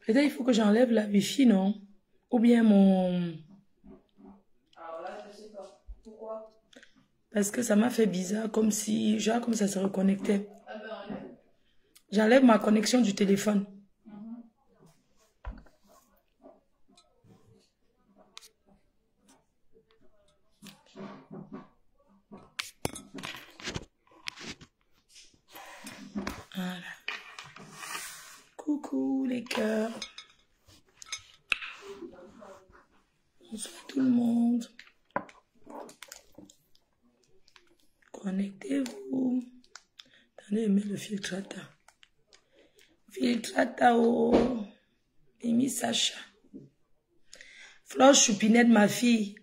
Peut-être il faut que j'enlève la Wi-Fi, non? Ou bien mon... Alors là, je sais pas. Pourquoi? Parce que ça m'a fait bizarre, comme si... Genre, comme ça se reconnectait. Ah ben, enlève. J'enlève ma connexion du téléphone. Voilà. Coucou les cœurs. Bonsoir tout le monde. Connectez-vous. Attendez, mets le filtrata. Filtrata, oh. Mimi Sacha. Flore Choupinette, ma fille.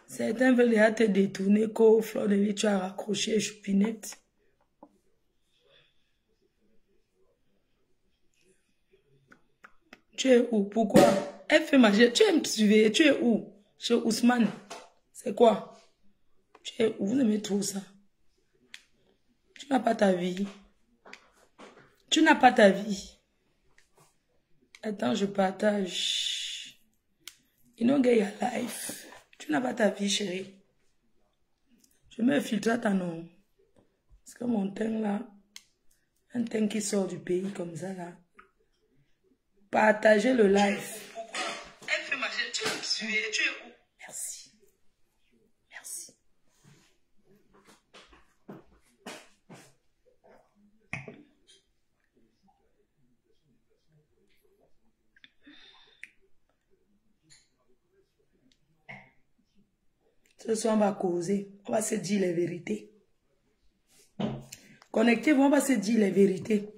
Certains veulent déjà te détourner qu'au Flore de vie, tu as raccroché Choupinette. Tu es où? Pourquoi? Elle fait manger. Tu aimes suivre. Tu es où? Chez Ousmane. C'est quoi? Tu es où? Vous aimez trop ça. Tu n'as pas ta vie. Tu n'as pas ta vie. Attends, je partage. You don't get your life. Tu n'as pas ta vie, chérie. Je mets un filtre à ta nom. Parce que mon teint là, un teint qui sort du pays comme ça là. Partagez le live. Elle fait manger. Tu es suivre. Tu es où? Merci. Merci. Ce soir, on va causer. On va se dire les vérités. Connectez-vous, on va se dire les vérités.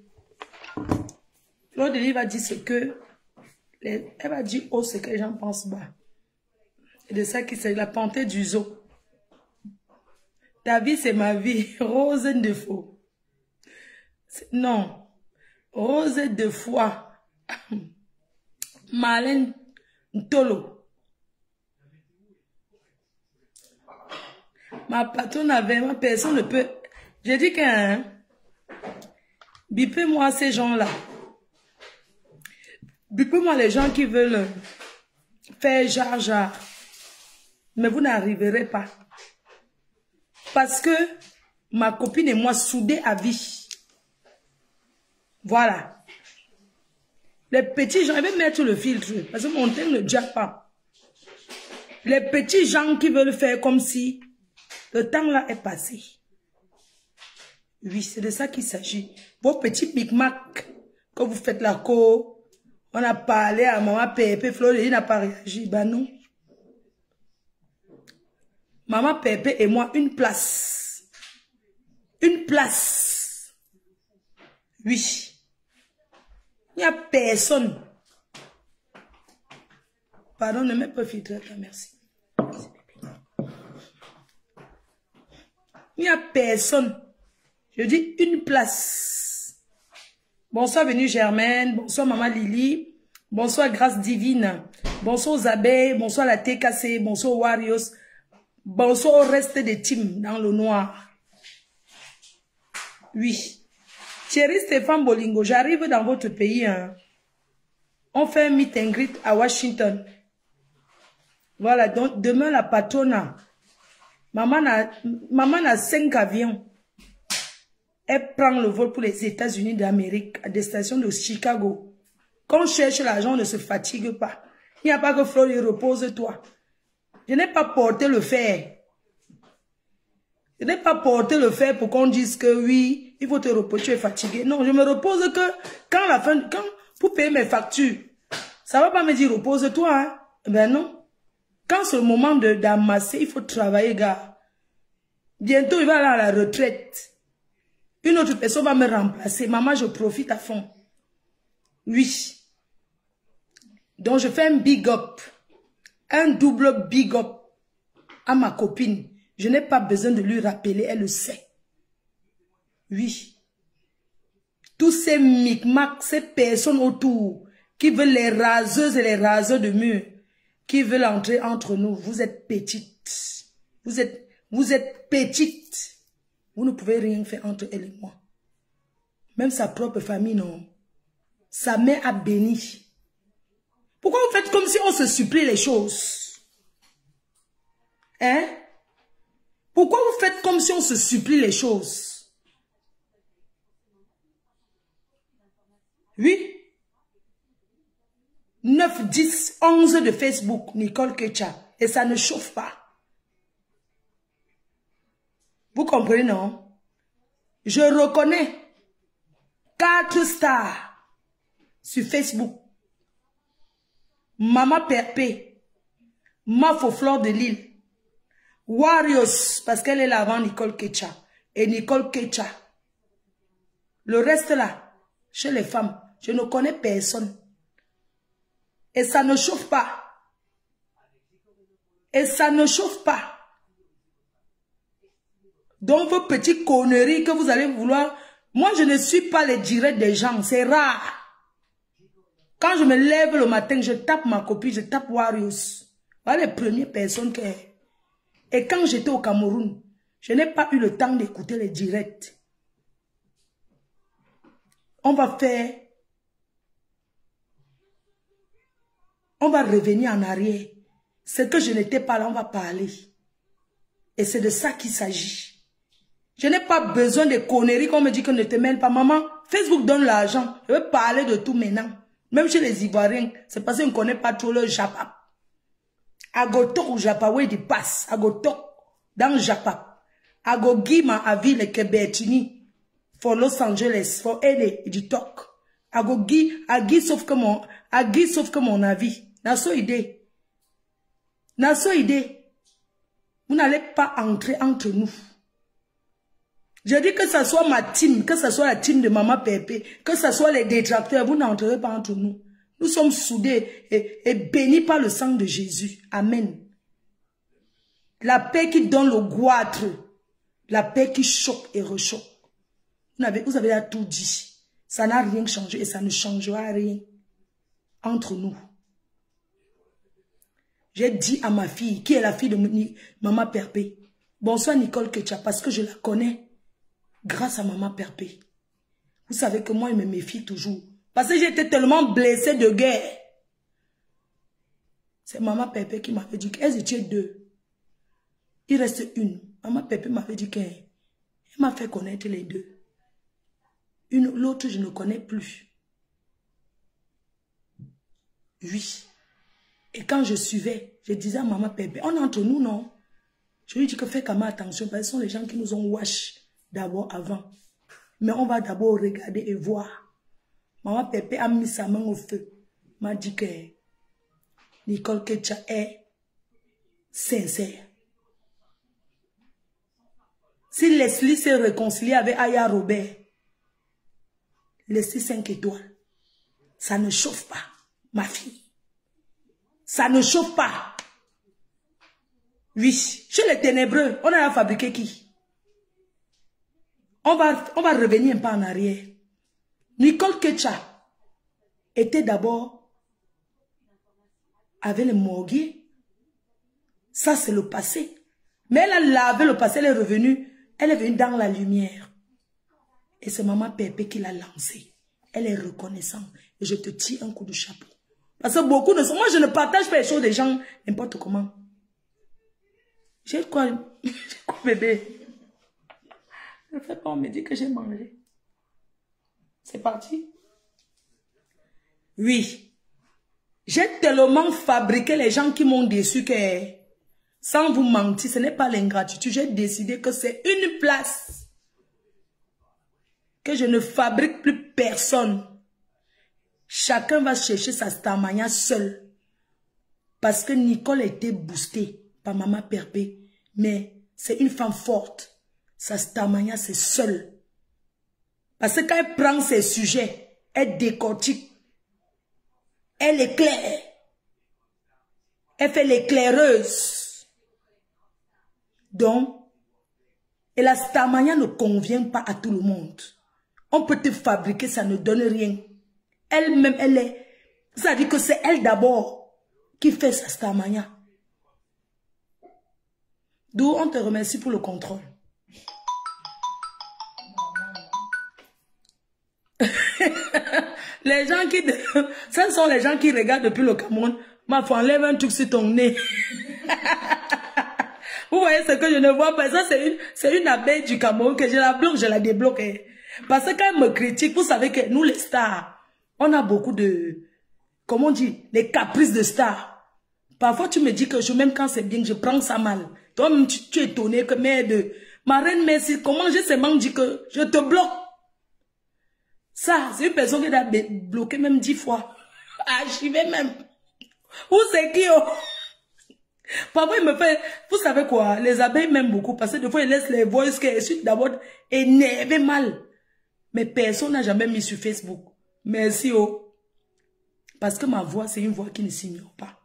Flore de Lys va dire ce que... Elle va dire haut ce que les gens pensent bas. Et de ça qui c'est la panthère du zoo. Ta vie, c'est ma vie. Rose de faux. Non. Rose de foi. Malin Ntolo. Ma patronne avait, ma personne ne peut... J'ai dit qu'un... Bipez-moi ces gens-là. Bipez-moi les gens qui veulent faire jar. Mais vous n'arriverez pas. Parce que ma copine et moi soudés à vie. Voilà. Les petits gens, je vais mettre le filtre. Parce que mon teint ne jappe pas. Les petits gens qui veulent faire comme si... Le temps là est passé. Oui, c'est de ça qu'il s'agit. Vos petits micmacs, quand vous faites la cour, on a parlé à maman Pépé, Flore de Lys n'a pas réagi. Ben non. Maman Pépé et moi, une place. Une place. Oui. Il n'y a personne. Pardon, ne mets pas filtre, merci. Il n'y a personne. Je dis une place. Bonsoir, venue Germaine. Bonsoir, maman Lily. Bonsoir, Grâce Divine. Bonsoir aux abeilles. Bonsoir, la TKC. Bonsoir, Warriors. Bonsoir au reste des teams dans le noir. Oui. Thierry Stéphane Bolingo, j'arrive dans votre pays. Hein. On fait un meet and greet à Washington. Voilà, donc demain, la patronne. Maman a 5 avions. Elle prend le vol pour les États-Unis d'Amérique à destination de Chicago. Quand on cherche l'argent, on ne se fatigue pas. Il n'y a pas que Flore, repose-toi. Je n'ai pas porté le fer. Je n'ai pas porté le fer pour qu'on dise que oui, il faut te reposer, tu es fatigué. Non, je me repose que quand pour payer mes factures, ça ne va pas me dire repose-toi. Hein? Ben non. Quand c'est le moment d'amasser, il faut travailler, gars. Bientôt, il va aller à la retraite. Une autre personne va me remplacer. Maman, je profite à fond. Oui. Donc, je fais un big up. Un double big up à ma copine. Je n'ai pas besoin de lui rappeler, elle le sait. Oui. Tous ces micmacs, ces personnes autour, qui veulent les raseuses et les raseurs de murs, qui veulent entrer entre nous, vous êtes petites. Vous êtes petites. Vous ne pouvez rien faire entre elle et moi. Même sa propre famille, non. Sa mère a béni. Pourquoi vous faites comme si on se supplie les choses? Hein? Pourquoi vous faites comme si on se supplie les choses? Oui. 9, 10, 11 de Facebook, Nicole Kecha. Et ça ne chauffe pas. Vous comprenez, non? Je reconnais 4 stars sur Facebook. Maman Perpé, Mafo Fleur de Lille, Warriors, parce qu'elle est là avant Nicole Kecha. Et Nicole Kecha. Le reste là, chez les femmes, je ne connais personne. Et ça ne chauffe pas. Et ça ne chauffe pas. Donc vos petites conneries que vous allez vouloir... Moi, je ne suis pas les directs des gens. C'est rare. Quand je me lève le matin, je tape ma copie, je tape Warriors. Voilà les premières personnes que... Et quand j'étais au Cameroun, je n'ai pas eu le temps d'écouter les directs. On va faire... On va revenir en arrière. Ce que je n'étais pas là, on va parler. Et c'est de ça qu'il s'agit. Je n'ai pas besoin de conneries qu'on me dit qu'on ne te mêle pas. Maman, Facebook donne l'argent. Je veux parler de tout maintenant. Même chez les Ivoiriens, c'est parce qu'on ne connaît pas trop le Japap. Agotok ou Japawé du passe. Agotok dans Japap. Agogima a vu le Québétini. For Los Angeles. For L.A. du Tok. Agogi, Agi sauf que mon avis. Naso idée. Naso idée. Vous n'allez pas entrer entre nous. Je dis que ce soit ma team, que ce soit la team de Maman Pépé, que ce soit les détracteurs, vous n'entrerez pas entre nous. Nous sommes soudés et bénis par le sang de Jésus. Amen. La paix qui donne le goitre, la paix qui choque et rechoque. Vous avez là tout dit. Ça n'a rien changé et ça ne changera rien entre nous. J'ai dit à ma fille, qui est la fille de Maman Perpé, bonsoir Nicole Kecha, parce que je la connais grâce à Maman Perpé. Vous savez que moi, je me méfie toujours. Parce que j'étais tellement blessée de guerre. C'est Maman Perpé qui m'avait dit qu'elles étaient 2. Il reste une. Maman Perpé m'avait dit qu'elle m'a fait connaître les 2. L'autre, je ne connais plus. Oui. Et quand je suivais, je disais à Maman Pépé, on est entre nous, non? Je lui dis que fais quand même attention, parce que ce sont les gens qui nous ont wash d'abord avant. Mais on va d'abord regarder et voir. Maman Pépé a mis sa main au feu. M'a dit que Nicole Kecha est sincère. Si Leslie s'est réconciliée avec Aya Robert, Leslie 5 étoiles, ça ne chauffe pas, ma fille. Ça ne chauffe pas. Oui, chez les ténébreux, on a fabriqué qui? On va revenir un peu en arrière. Nicole Kecha était d'abord avec les morguiers. Ça, c'est le passé. Mais elle a lavé le passé, elle est revenue. Elle est venue dans la lumière. Et c'est Maman Pépé qui l'a lancée. Elle est reconnaissante. Et je te tire un coup de chapeau. Parce que beaucoup ne sont... Moi, je ne partage pas les choses des gens n'importe comment. J'ai quoi, bébé? Ne fais pas, on me dit que j'ai mangé. C'est parti. Oui. J'ai tellement fabriqué les gens qui m'ont déçu que, sans vous mentir, ce n'est pas l'ingratitude. J'ai décidé que c'est une place. Que je ne fabrique plus personne. Chacun va chercher sa stamania seul. Parce que Nicole a été boostée par Maman Perpé. Mais c'est une femme forte. Sa stamania, c'est seul. Parce que quand elle prend ses sujets, elle décortique. Elle éclaire. Elle fait l'éclaireuse. Donc, et la stamania ne convient pas à tout le monde. On peut te fabriquer, ça ne donne rien. Elle-même, elle est... Ça dit que c'est elle d'abord qui fait sa stamania. D'où on te remercie pour le contrôle. Les gens qui... Ce sont les gens qui regardent depuis le Cameroun. Ma foi, enlève un truc sur ton nez. Vous voyez ce que je ne vois pas? Ça, c'est une abeille du Cameroun que je la bloque, je la débloque. Parce que quand elle me critique, vous savez que nous, les stars, on a beaucoup de... Comment on dit? Les caprices de stars. Parfois, tu me dis que même quand c'est bien, je prends ça mal. Toi-même, tu es étonné que merde. Ma reine, merci. Comment j'ai seulement dit que je te bloque? Ça, c'est une personne qui a bloqué même 10 fois. Archivé même. Où c'est qui, oh? Parfois, il me fait... Vous savez quoi? Les abeilles m'aiment beaucoup parce que des fois, ils laissent les voices que je suis d'abord énervé mal. Mais personne n'a jamais mis sur Facebook. Merci, oh. Parce que ma voix, c'est une voix qui ne s'ignore pas.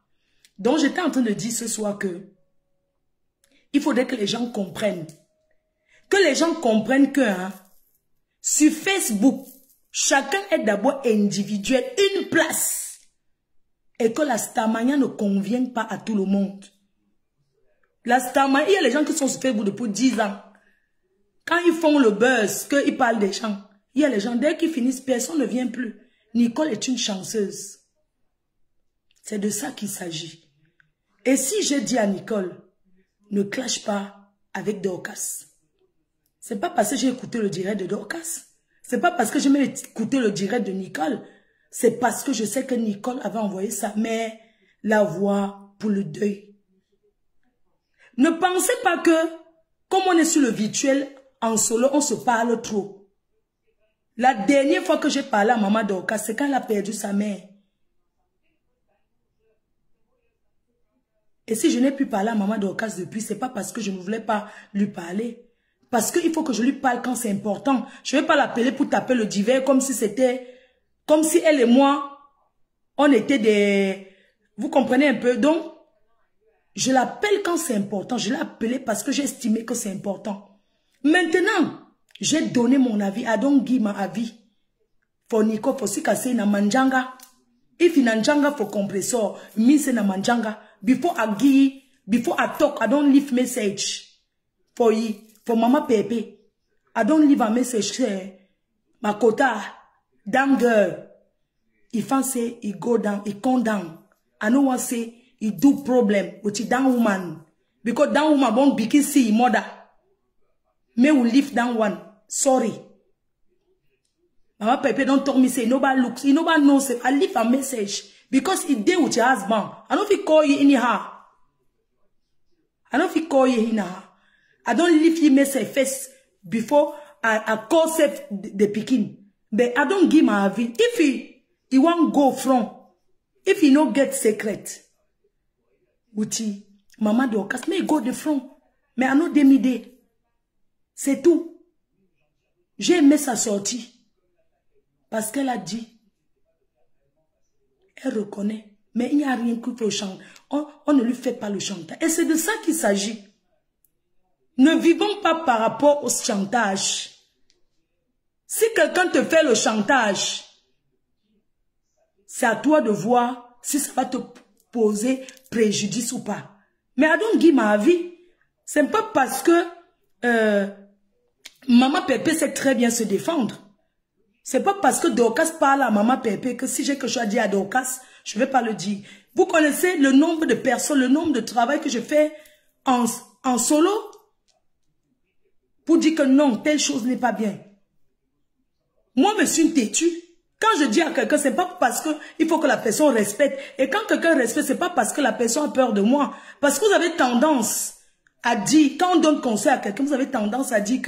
Donc, j'étais en train de dire ce soir que il faudrait que les gens comprennent. Que les gens comprennent que sur Facebook, chacun est d'abord individuel, une place. Et que la starmania ne convient pas à tout le monde. La starmania, il y a les gens qui sont sur Facebook depuis 10 ans. Quand ils font le buzz, qu'ils parlent des gens, il y a les gens, dès qu'ils finissent, personne ne vient plus. Nicole est une chanceuse. C'est de ça qu'il s'agit. Et si je dis à Nicole, ne clash pas avec Dorcas. C'est pas parce que j'ai écouté le direct de Dorcas. C'est pas parce que j'ai même écouté le direct de Nicole. C'est parce que je sais que Nicole avait envoyé sa mère la voix pour le deuil. Ne pensez pas que, comme on est sur le virtuel, en solo, on se parle trop. La dernière fois que j'ai parlé à maman Dorcas, c'est quand elle a perdu sa mère. Et si je n'ai pu parler à maman Dorcas depuis, c'est pas parce que je ne voulais pas lui parler. Parce qu'il faut que je lui parle quand c'est important. Je ne vais pas l'appeler pour taper le divers comme si c'était... Comme si elle et moi, on était des... Vous comprenez un peu? Donc, je l'appelle quand c'est important. Je l'ai appelé parce que j'ai estimé que c'est important. Maintenant, j'ai donné mon avis. I don't give my avis. For Nico, for si kase na manjanga. If in manjanga for compressor, means na manjanga. Before I talk, I don't leave message. For you, for Mama Pepe. I don't leave a message. Makota, down girl. If I say he go down, he come down. I know what say he do problem with the down woman. Because down woman won't begin see his mother. May we leave down one. Sorry. Mama Pepe don't talk me say nobody looks, nobody knows it. I leave a message. Because he deal with your husband. I don't feel call you anyhow. I don't feel call you anyhow. I don't leave you message first before I call safe the picking. But I don't give my avis. If he won't go from, if he no get secret, Uti, Maman Dorcas, may go the front. Mais I know demi-day. C'est tout. J'ai aimé sa sortie. Parce qu'elle a dit, elle reconnaît, mais il n'y a rien qui fait au chantage. On ne lui fait pas le chantage. Et c'est de ça qu'il s'agit. Ne vivons pas par rapport au chantage. Si quelqu'un te fait le chantage, c'est à toi de voir si ça va te poser préjudice ou pas. Mais I don't give my avis. C'est pas parce que Maman Pépé sait très bien se défendre. C'est pas parce que Dorcas parle à Maman Pépé que si j'ai quelque chose à dire à Dorcas, je vais pas le dire. Vous connaissez le nombre de personnes, le nombre de travail que je fais en solo pour dire que non, telle chose n'est pas bien. Moi, je suis une têtue. Quand je dis à quelqu'un, c'est pas parce que il faut que la personne respecte. Et quand quelqu'un respecte, c'est pas parce que la personne a peur de moi. Parce que vous avez tendance à dire, quand on donne conseil à quelqu'un, vous avez tendance à dire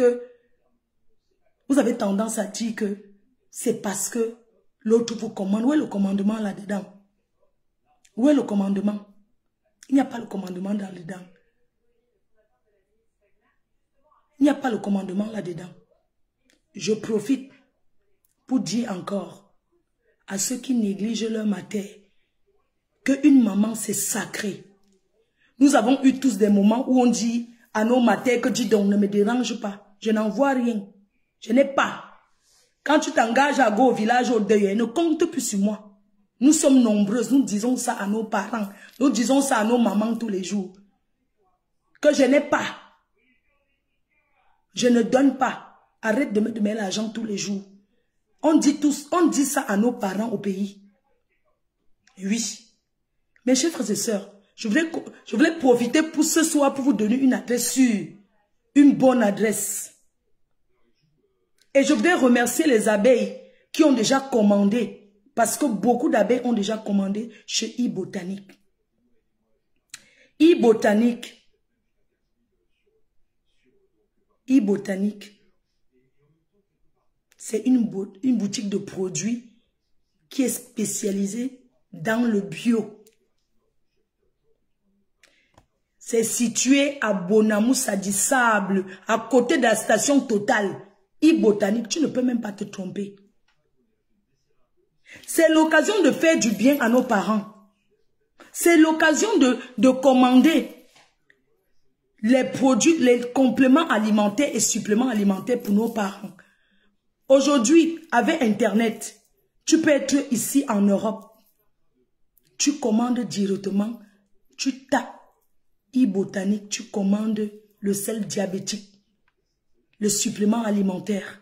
que c'est parce que l'autre vous commande. Où est le commandement là-dedans? Où est le commandement? Il n'y a pas le commandement là-dedans. Il n'y a pas le commandement là-dedans. Je profite pour dire encore à ceux qui négligent leur matière qu'une maman c'est sacré. Nous avons eu tous des moments où on dit à nos matères que dis donc ne me dérange pas. Je n'en vois rien. Je n'ai pas. Quand tu t'engages à go au village au deuil, ne compte plus sur moi. Nous sommes nombreuses, nous disons ça à nos parents. Nous disons ça à nos mamans tous les jours. Que je n'ai pas. Je ne donne pas. Arrête de me donner l'argent tous les jours. On dit ça à nos parents au pays. Oui. Mes chers frères et sœurs, je voulais profiter pour ce soir pour vous donner une adresse sûre. Une bonne adresse. Et je voudrais remercier les abeilles qui ont déjà commandé. Parce que beaucoup d'abeilles ont déjà commandé chez e-Botanique. e-Botanique. e-Botanique. C'est une boutique de produits qui est spécialisée dans le bio. C'est situé à Bonamou-Sadi-Sable, à côté de la station Total. e-Botanique, tu ne peux même pas te tromper. C'est l'occasion de faire du bien à nos parents. C'est l'occasion de commander les produits, les compléments alimentaires et suppléments alimentaires pour nos parents. Aujourd'hui, avec Internet, tu peux être ici en Europe. Tu commandes directement, tu tapes e-Botanique, tu commandes le sel diabétique, le supplément alimentaire,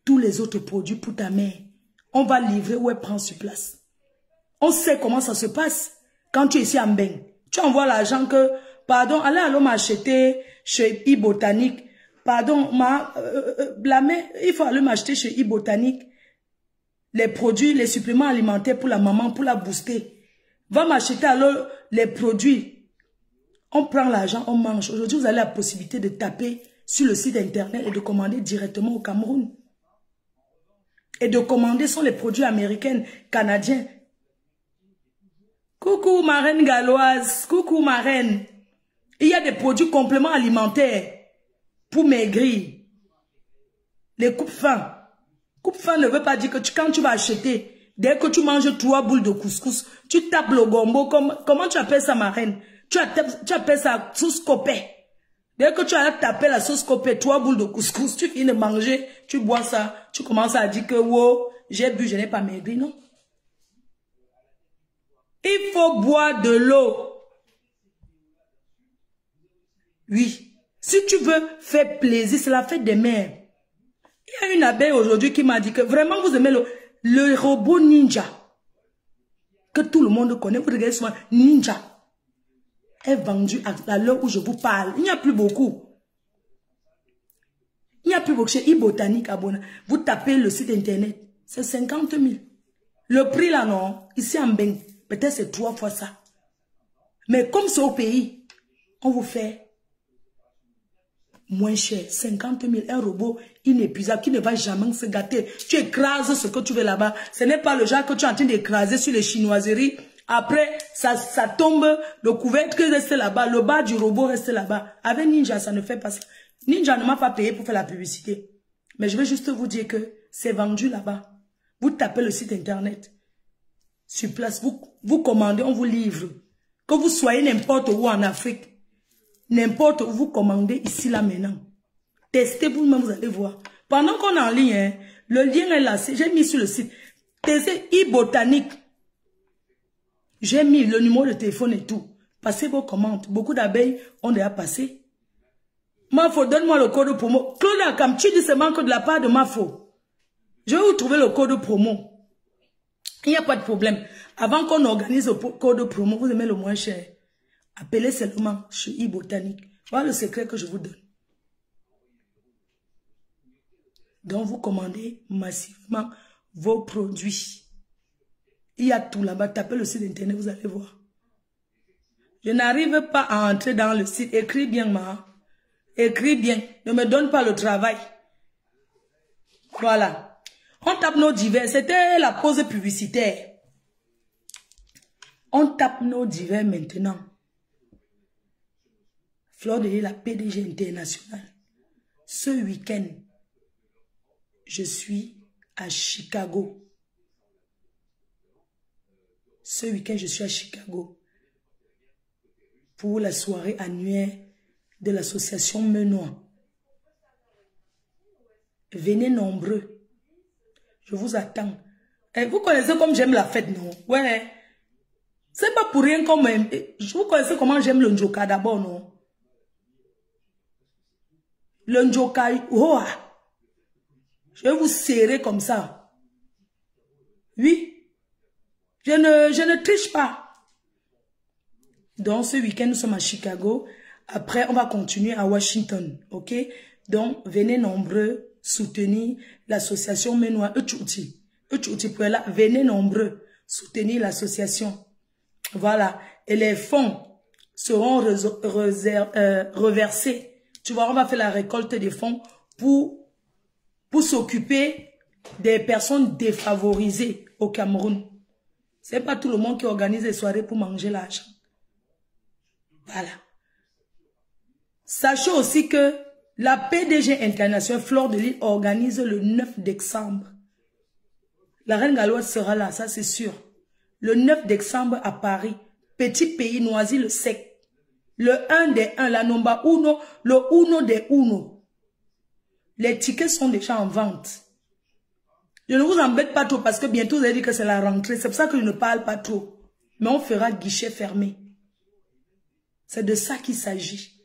tous les autres produits pour ta mère. On va livrer ou elle prend sur place. On sait comment ça se passe quand tu es ici en Mbeng. Tu envoies l'argent que, pardon, allez m'acheter chez e-Botanique. Pardon, la mère, il faut aller m'acheter chez e-Botanique les produits, les suppléments alimentaires pour la maman, pour la booster. Va m'acheter alors les produits. On prend l'argent, on mange. Aujourd'hui, vous avez la possibilité de taper sur le site internet et de commander directement au Cameroun. Et de commander sont les produits américains, canadiens. Coucou ma reine galloise, coucou ma reine. Il y a des produits compléments alimentaires pour maigrir. Les coupes-faim. Coupe-faim ne veut pas dire que quand tu vas acheter, dès que tu manges 3 boules de couscous, tu tapes le gombo. Comment tu appelles ça, ma reine? Tu appelles ça sauce copé. Dès que tu as tapé la sauce copé, 3 boules de couscous, tu finis de manger, tu bois ça, tu commences à dire que wow, j'ai bu, je n'ai pas maigri, non? Il faut boire de l'eau. Oui. Si tu veux faire plaisir, c'est la fête des mères. Il y a une abeille aujourd'hui qui m'a dit que vraiment vous aimez le robot ninja. Que tout le monde connaît. Vous regardez souvent, ninja. Est vendu à l'heure où je vous parle. Il n'y a plus beaucoup. Il n'y a plus beaucoup. Chez e-Botanique à Bona. Vous tapez le site internet. C'est 50 000. Le prix là, non. Ici en Mbeng. Peut-être c'est 3 fois ça. Mais comme c'est au pays, on vous fait moins cher. 50 000. Un robot inépuisable qui ne va jamais se gâter. Tu écrases ce que tu veux là-bas. Ce n'est pas le genre que tu es en train d'écraser sur les chinoiseries. Après, ça tombe, le couvercle reste là-bas, le bas du robot reste là-bas. Avec Ninja, ça ne fait pas ça. Ninja ne m'a pas payé pour faire la publicité. Mais je vais juste vous dire que c'est vendu là-bas. Vous tapez le site internet. Sur place, vous commandez, on vous livre. Que vous soyez n'importe où en Afrique, n'importe où vous commandez ici, là, maintenant. Testez vous-même, vous allez voir. Pendant qu'on est en ligne, hein, le lien est là, j'ai mis sur le site. Testez e-Botanique. J'ai mis le numéro de téléphone et tout. Passez vos commandes. Beaucoup d'abeilles ont déjà passé. Mafo, donne-moi le code promo. Claude Akam, tu dis seulement que de la part de Mafo. Je vais vous trouver le code promo. Il n'y a pas de problème. Avant qu'on organise le code promo, vous aimez le moins cher. Appelez seulement chez e-Botanique. Voilà le secret que je vous donne. Donc, vous commandez massivement vos produits. Il y a tout là-bas. Tapez le site internet, vous allez voir. Je n'arrive pas à entrer dans le site. Écris bien, ma. Écris bien. Ne me donne pas le travail. Voilà. On tape nos divers. C'était la pause publicitaire. On tape nos divers maintenant. Fleur de Lys, la PDG internationale. Ce week-end, je suis à Chicago. Ce week-end, je suis à Chicago pour la soirée annuelle de l'association Menoir. Venez nombreux. Je vous attends. Et vous connaissez comme j'aime la fête, non? Ouais. C'est pas pour rien comme... Vous connaissez comment j'aime le njoka d'abord, non? Le njoka, oh, je vais vous serrer comme ça. Oui. Je ne triche pas. Donc, ce week-end, nous sommes à Chicago. Après, on va continuer à Washington. OK? Donc, venez nombreux soutenir l'association Menoua Euchouti. Euchouti pour là, venez nombreux soutenir l'association. Voilà. Et les fonds seront reversés. Tu vois, on va faire la récolte des fonds pour s'occuper des personnes défavorisées au Cameroun. C'est pas tout le monde qui organise des soirées pour manger l'argent. Voilà. Sachez aussi que la PDG internationale Fleur de Lys organise le 9 décembre. La reine galloise sera là, ça c'est sûr. Le 9 décembre à Paris. Petit pays, Noisy-le-Sec. Le 1 des 1, la number uno, le uno des uno. Les tickets sont déjà en vente. Je ne vous embête pas trop parce que bientôt vous allez dire que c'est la rentrée. C'est pour ça que je ne parle pas trop. Mais on fera guichet fermé. C'est de ça qu'il s'agit.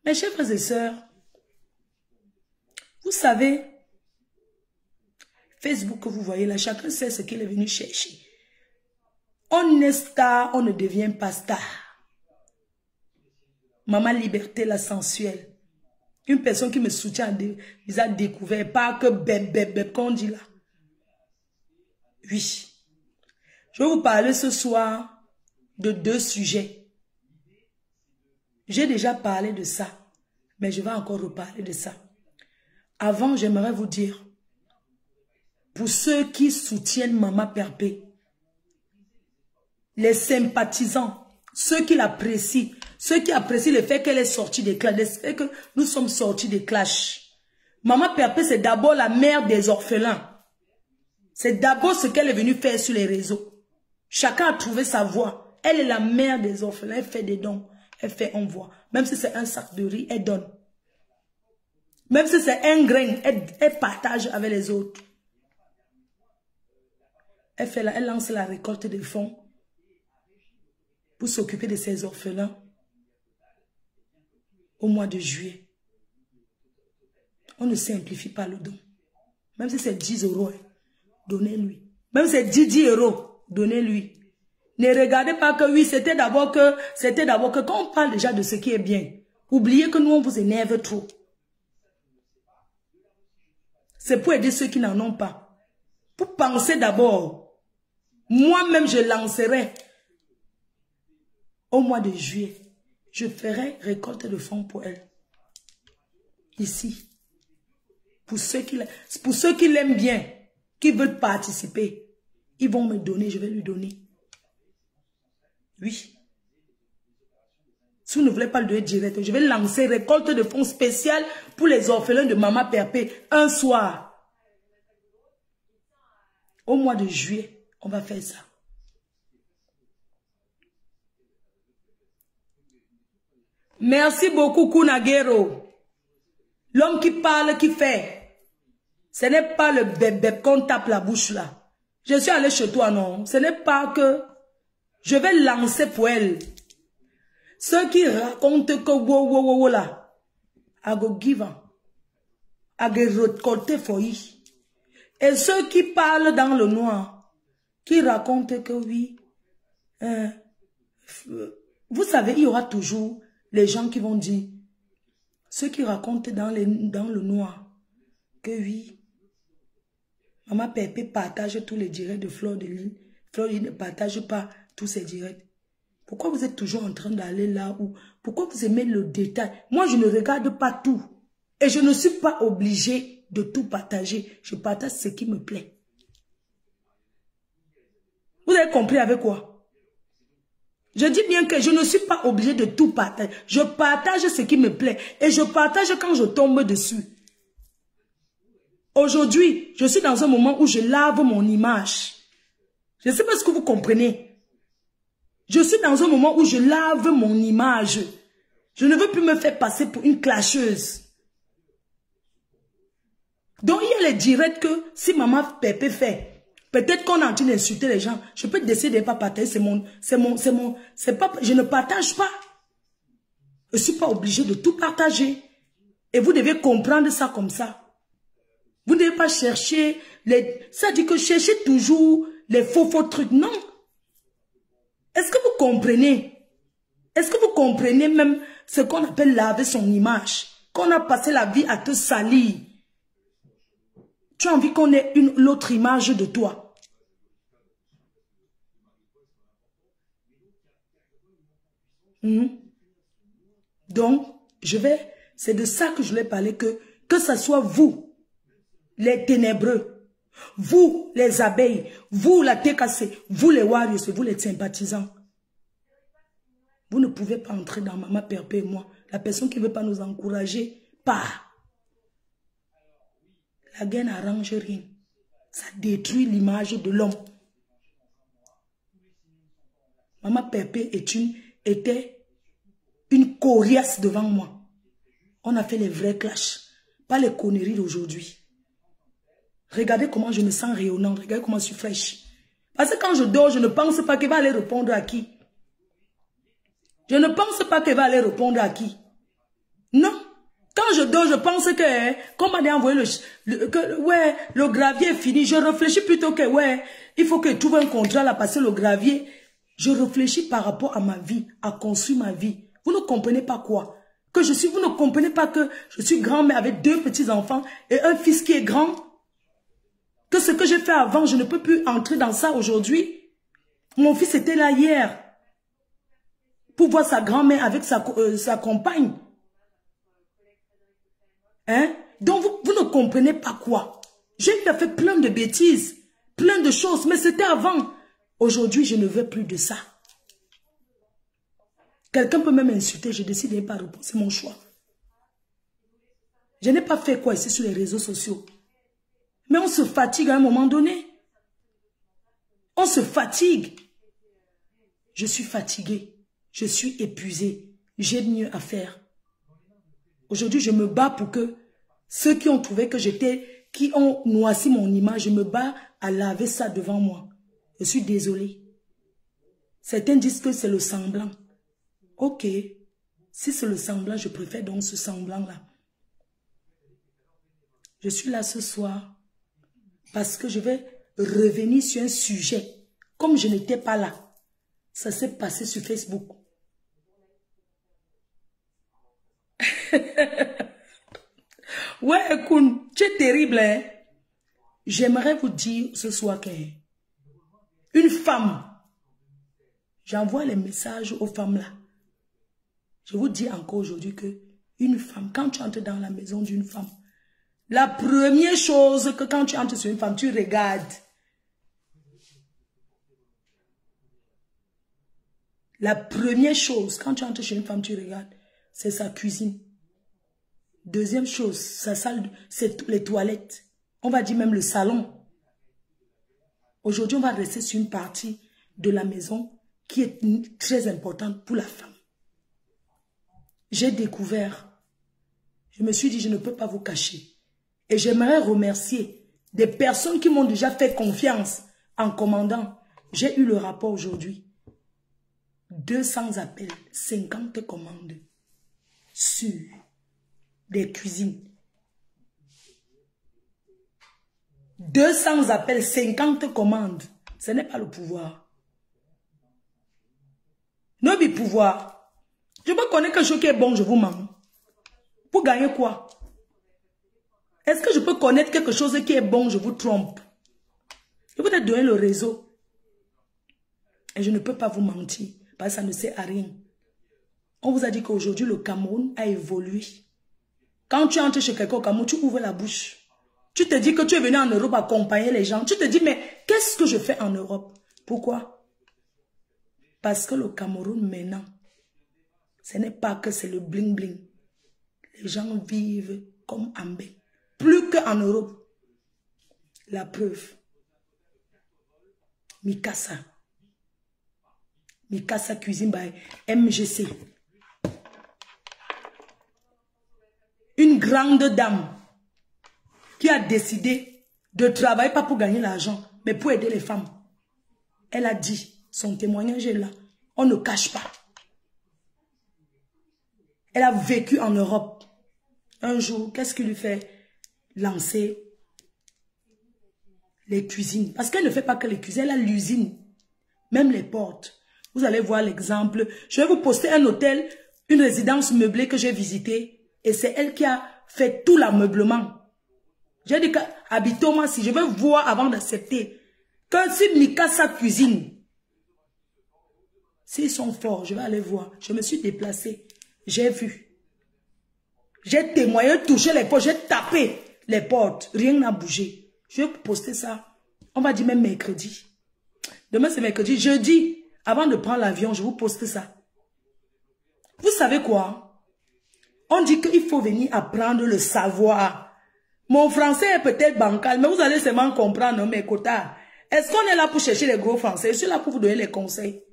Mes chers frères et sœurs, vous savez, Facebook que vous voyez là, chacun sait ce qu'il est venu chercher. On est star, on ne devient pas star. Maman Liberté, la sensuelle. Une personne qui me soutient, ils ont découvert, pas que bébé, qu'on dit là. Oui. Je vais vous parler ce soir de 2 sujets. J'ai déjà parlé de ça, mais je vais encore reparler de ça. Avant, j'aimerais vous dire, pour ceux qui soutiennent Maman Perpé, les sympathisants, ceux qui l'apprécient, ceux qui apprécient le fait qu'elle est sortie des clashs, le fait que nous sommes sortis des clashs. Maman Perpé, c'est d'abord la mère des orphelins. C'est d'abord ce qu'elle est venue faire sur les réseaux. Chacun a trouvé sa voie. Elle est la mère des orphelins, elle fait des dons, elle fait envoi. Même si c'est un sac de riz, elle donne. Même si c'est un grain, elle partage avec les autres. Elle lance la récolte des fonds pour s'occuper de ses orphelins au mois de juillet. On ne simplifie pas le don. Même si c'est 10 €, donnez-lui. Même si c'est 10 €, donnez-lui. Ne regardez pas que oui, c'était d'abord que quand on parle déjà de ce qui est bien, oubliez que nous on vous énerve trop. C'est pour aider ceux qui n'en ont pas. Pour penser d'abord. Moi-même, je lancerai au mois de juillet. Je ferai récolte de fonds pour elle. Ici. Pour ceux qui l'aiment bien, qui veulent participer, ils vont me donner, je vais lui donner. Oui. Si vous ne voulez pas le donner direct, je vais lancer récolte de fonds spéciale pour les orphelins de Maman Perpé un soir. Au mois de juillet, on va faire ça. Merci beaucoup, Kunagero. L'homme qui parle, qui fait. Ce n'est pas le bébé qu'on tape la bouche là. Je suis allé chez toi, non. Ce n'est pas que je vais lancer pour elle. Ceux qui racontent que wow là, I go give am. I go récolter for you. Et ceux qui parlent dans le noir, qui racontent que oui, vous savez, il y aura toujours les gens qui vont dire, ceux qui racontent dans le noir, que oui, Maman Perpé partage tous les directs de Fleur de Lys. Fleur de Lys ne partage pas tous ses directs. Pourquoi vous êtes toujours en train d'aller là où? Pourquoi vous aimez le détail? Moi, je ne regarde pas tout. Et je ne suis pas obligée de tout partager. Je partage ce qui me plaît. Vous avez compris avec quoi? Je dis bien que je ne suis pas obligée de tout partager. Je partage ce qui me plaît. Et je partage quand je tombe dessus. Aujourd'hui, je suis dans un moment où je lave mon image. Je ne sais pas ce que vous comprenez. Je suis dans un moment où je lave mon image. Je ne veux plus me faire passer pour une clasheuse. Donc, il y a les directs que si Maman Perpé fait, peut-être qu'on est en train d'insulter les gens. Je peux décider de ne pas partager. Je ne partage pas. Je ne suis pas obligée de tout partager. Et vous devez comprendre ça comme ça. Vous ne devez pas chercher les... Ça dit que cherchez toujours les faux trucs. Non. Est-ce que vous comprenez? Est-ce que vous comprenez même ce qu'on appelle laver son image? Qu'on a passé la vie à te salir. Tu as envie qu'on ait l'autre image de toi. Donc, c'est de ça que je voulais parler, que ce soit vous, les ténébreux, vous, les abeilles, vous, la TKC, vous, les warriors, vous, les sympathisants. Vous ne pouvez pas entrer dans Maman Perpé et moi. La personne qui ne veut pas nous encourager, pas. La guerre n'arrange rien. Ça détruit l'image de l'homme. Maman Perpé était une coriace devant moi. On a fait les vrais clashs, pas les conneries d'aujourd'hui. Regardez comment je me sens rayonnante, regardez comment je suis fraîche. Parce que quand je dors, je ne pense pas qu'elle va aller répondre à qui. Je ne pense pas qu'elle va aller répondre à qui. Non. Quand je dors, je pense que, comme on a envoyé le gravier est fini, je réfléchis plutôt que, il faut que je trouve un contrat là, parce que le gravier, je réfléchis par rapport à ma vie, à construire ma vie. Vous ne comprenez pas quoi? Vous ne comprenez pas que je suis grand-mère avec 2 petits-enfants et un fils qui est grand? Que ce que j'ai fait avant, je ne peux plus entrer dans ça aujourd'hui. Mon fils était là hier pour voir sa grand-mère avec sa compagne. Hein? Donc vous ne comprenez pas quoi. J'ai fait plein de bêtises, plein de choses, mais c'était avant. Aujourd'hui, je ne veux plus de ça. Quelqu'un peut même m'insulter, je décide de ne pas répondre, c'est mon choix. Je n'ai pas fait quoi ici sur les réseaux sociaux. Mais on se fatigue à un moment donné. On se fatigue. Je suis fatiguée. Je suis épuisée. J'ai mieux à faire. Aujourd'hui, je me bats pour que ceux qui ont trouvé que qui ont noirci mon image, je me bats à laver ça devant moi. Je suis désolée. Certains disent que c'est le semblant. Ok. Si c'est le semblant, je préfère donc ce semblant-là. Je suis là ce soir parce que je vais revenir sur un sujet. Comme je n'étais pas là, ça s'est passé sur Facebook. Ouais, Koun, tu es terrible, hein? J'aimerais vous dire ce soir qu'une femme, j'envoie les messages aux femmes là. Je vous dis encore aujourd'hui que une femme, quand tu entres dans la maison d'une femme, la première chose que quand tu entres sur une femme, tu regardes. La première chose, quand tu entres chez une femme, tu regardes, c'est sa cuisine. Deuxième chose, sa salle, c'est les toilettes. On va dire même le salon. Aujourd'hui, on va rester sur une partie de la maison qui est très importante pour la femme. J'ai découvert, je me suis dit, je ne peux pas vous cacher. Et j'aimerais remercier des personnes qui m'ont déjà fait confiance en commandant. J'ai eu le rapport aujourd'hui. 200 appels, 50 commandes sur des cuisines. 200 appels, 50 commandes. Ce n'est pas le pouvoir. Non, mais pouvoir. Je peux connaître quelque chose qui est bon, je vous mens. Pour gagner quoi? Est-ce que je peux connaître quelque chose qui est bon, je vous trompe? Je peux te donner le réseau. Et je ne peux pas vous mentir, parce que ça ne sert à rien. On vous a dit qu'aujourd'hui, le Cameroun a évolué. Quand tu entres chez quelqu'un au Cameroun, tu ouvres la bouche. Tu te dis que tu es venu en Europe accompagner les gens. Tu te dis, mais qu'est-ce que je fais en Europe? Pourquoi? Parce que le Cameroun, maintenant, ce n'est pas que c'est le bling-bling. Les gens vivent comme en bain. Plus qu'en Europe. La preuve. Mikasa. Mikasa Cuisine by MGC. Une grande dame qui a décidé de travailler pas pour gagner l'argent, mais pour aider les femmes. Elle a dit, son témoignage est là, on ne cache pas. Elle a vécu en Europe. Un jour, qu'est-ce qui lui fait lancer les cuisines. Parce qu'elle ne fait pas que les cuisines, elle a l'usine. Même les portes. Vous allez voir l'exemple. Je vais vous poster un hôtel, une résidence meublée que j'ai visitée. Et c'est elle qui a fait tout l'ameublement. J'ai dit qu'habitons-moi, si je veux voir avant d'accepter, que si Mikasa cuisine, s'ils sont forts, je vais aller voir. Je me suis déplacée. J'ai vu. J'ai témoigné, touché les portes, j'ai tapé les portes. Rien n'a bougé. Je vais poster ça. On va dire même mercredi. Demain c'est mercredi. Jeudi, avant de prendre l'avion, je vous poste ça. Vous savez quoi? On dit qu'il faut venir apprendre le savoir. Mon français est peut-être bancal, mais vous allez seulement comprendre mes quotas. Est-ce qu'on est là pour chercher les gros français? Je suis là pour vous donner les conseils.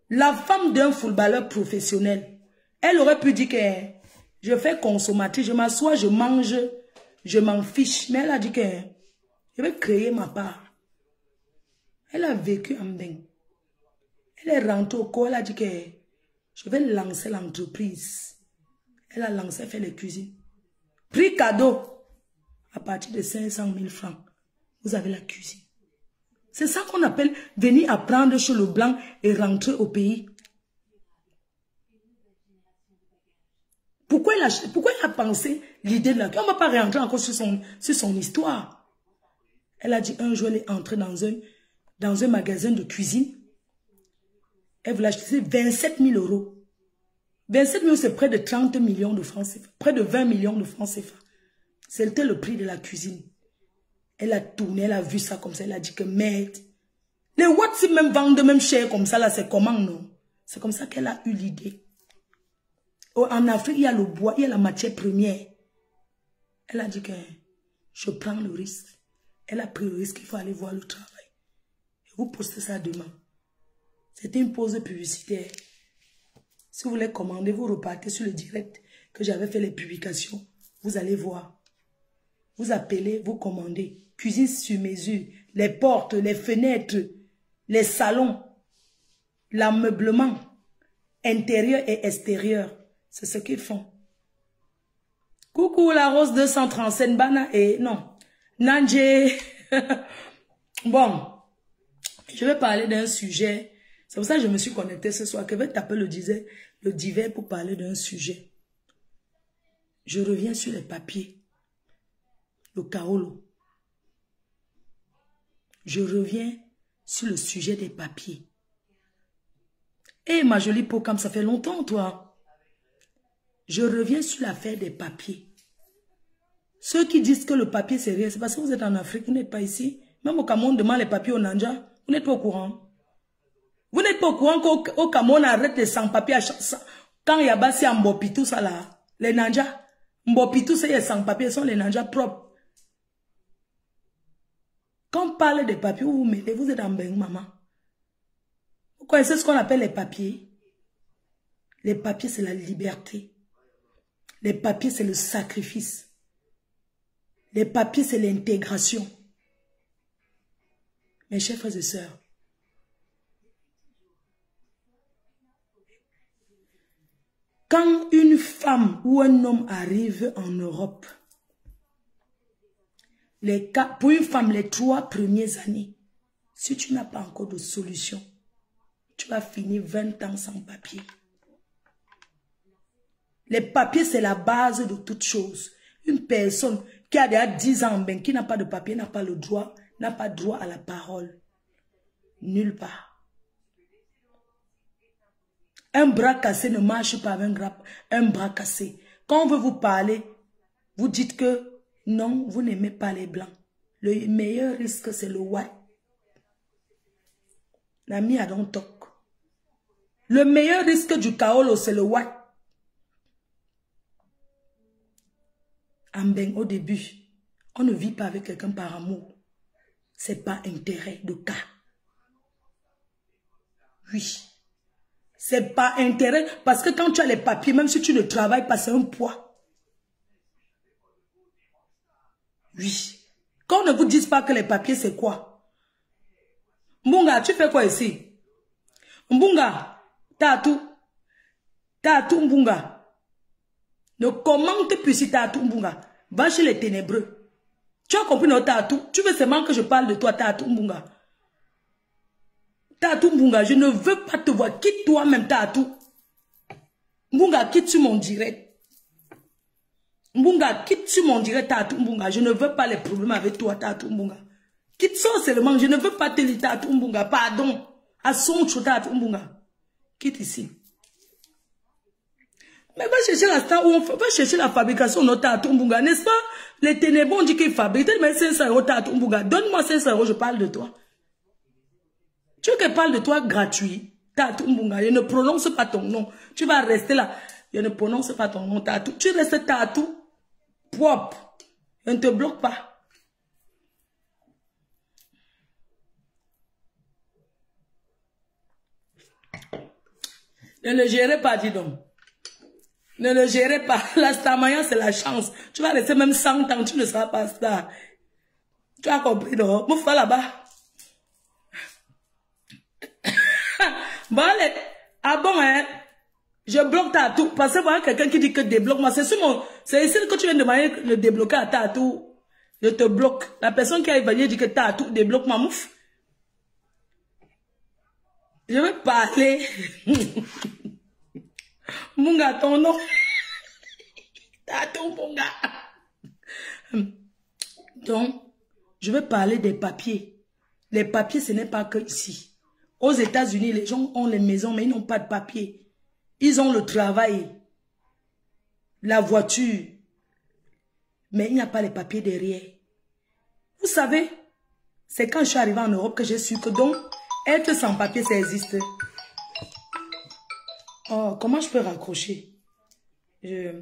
La femme d'un footballeur professionnel, elle aurait pu dire que je fais consommatrice, je m'assois, je mange, je m'en fiche. Mais elle a dit que je vais créer ma part. Elle a vécu en bain. Elle est rentrée au corps, elle a dit que je vais lancer l'entreprise. Elle a lancé, fait les cuisines. Prix cadeau. À partir de 500 000 francs, vous avez la cuisine. C'est ça qu'on appelle venir apprendre chez le blanc et rentrer au pays. Pourquoi elle a pensé l'idée de la cuisine? On ne va pas réentrer encore sur son histoire. Elle a dit un jour, elle est entrée dans un magasin de cuisine. Elle voulait acheter 27 000 euros. 27 000, c'est près de 30 millions de francs CFA. Près de 20 millions de francs CFA. C'était le prix de la cuisine. Elle a tourné, elle a vu ça comme ça. Elle a dit que merde. Les WhatsApp même vendent même cher comme ça, là, c'est comment, non? C'est comme ça qu'elle a eu l'idée. En Afrique, il y a le bois, il y a la matière première. Elle a dit que je prends le risque. Elle a pris le risque, il faut aller voir le travail. Je vous postez ça demain. C'était une pause publicitaire. Si vous voulez commander, vous repartez sur le direct que j'avais fait les publications. Vous allez voir. Vous appelez, vous commandez. Cuisine sur mesure. Les portes, les fenêtres, les salons, l'ameublement intérieur et extérieur. C'est ce qu'ils font. Coucou la rose 237 Bana et non. Nanje. Bon. Je vais parler d'un sujet. C'est pour ça que je me suis connectée ce soir. Que je vais taper le divers pour parler d'un sujet. Je reviens sur les papiers. Le kaolo. Je reviens sur le sujet des papiers. Eh, ma jolie peau, comme ça fait longtemps, toi. Je reviens sur l'affaire des papiers. Ceux qui disent que le papier, c'est rien, c'est parce que vous êtes en Afrique, vous n'êtes pas ici. Même au Cameroun, on demande les papiers au Nanja. Vous n'êtes pas au courant. Vous n'êtes pas au courant qu'au Cameroun, on arrête les sans-papiers quand il y a bassi en Mbopitou, ça là. Les Nanja. Mbopitou, c'est les sans-papiers, sont les Nanja propres. Quand on parle des papiers, vous vous mettez, vous êtes en bain, maman. Vous connaissez ce qu'on appelle les papiers? Les papiers, c'est la liberté. Les papiers, c'est le sacrifice. Les papiers, c'est l'intégration. Mes chers frères et sœurs, quand une femme ou un homme arrive en Europe, pour une femme, les 3 premières années, si tu n'as pas encore de solution, tu vas finir 20 ans sans papier. Les papiers, c'est la base de toute chose. Une personne qui a déjà 10 ans, ben, qui n'a pas de papier, n'a pas le droit, n'a pas droit à la parole. Nulle part. Un bras cassé ne marche pas avec un bras cassé. Quand on veut vous parler, vous dites que non, vous n'aimez pas les blancs. Le meilleur risque, c'est le white. L'ami a donc toc. Le meilleur risque du kaolo, c'est le white. Ben, au début, on ne vit pas avec quelqu'un par amour. C'est pas intérêt de cas. Oui. C'est pas intérêt. Parce que quand tu as les papiers, même si tu ne travailles pas, c'est un poids. Oui. Quand on ne vous dise pas que les papiers, c'est quoi? Mbunga, tu fais quoi ici? Mbunga, t'as tout. T'as tout, Mbunga. Ne commente plus si t'as tout, Mbunga. Va chez les ténébreux. Tu as compris notre Tatou? Tu veux seulement que je parle de toi, Tatou Mbunga. Tatou Mbunga, je ne veux pas te voir. Quitte toi-même, Tatou. Mbunga, quitte sur mon direct. Mbunga, quitte sur mon direct, Tatou Mbunga. Je ne veux pas les problèmes avec toi, Tatou Mbunga. Quitte ça seulement, je ne veux pas te dire, Tatou Mbunga. Pardon. À son chou, Tatou Mbunga. Quitte ici. Mais va chercher la star où on va chercher la fabrication de notre Tatou Mbunga, n'est-ce pas? Les ténébrons disent qu'ils fabriquent. Mais 500 € Tatou Mbunga. Donne-moi 500 €, je parle de toi. Tu veux que je parle de toi gratuit? Tatou Mbunga, je ne prononce pas ton nom. Tu vas rester là. Je ne prononce pas ton nom, Tatou. Tu restes Tatou propre. Je ne te bloque pas. Ne le gérez pas, dis donc. Ne le gérez pas. La starmania, c'est la chance. Tu vas rester même 100 ans, tu ne seras pas star. Tu as compris, non? Mouf là-bas. Bon, allez. Ah bon, hein? Je bloque Tatou. Parce que voilà quelqu'un qui dit que débloque-moi. C'est ici que tu viens de demander le débloquer à Tatou. Je te bloque. La personne qui a évalué dit que Tatou débloque-moi, mouf. Je vais parler. Mbunga, ton nom. Tatou Mbunga. Donc, je vais parler des papiers. Les papiers, ce n'est pas que ici. Aux États-Unis, les gens ont les maisons, mais ils n'ont pas de papiers. Ils ont le travail, la voiture, mais il n'y a pas les papiers derrière. Vous savez, c'est quand je suis arrivée en Europe que j'ai su que donc, être sans papier, ça existe. Oh, comment je peux raccrocher? Je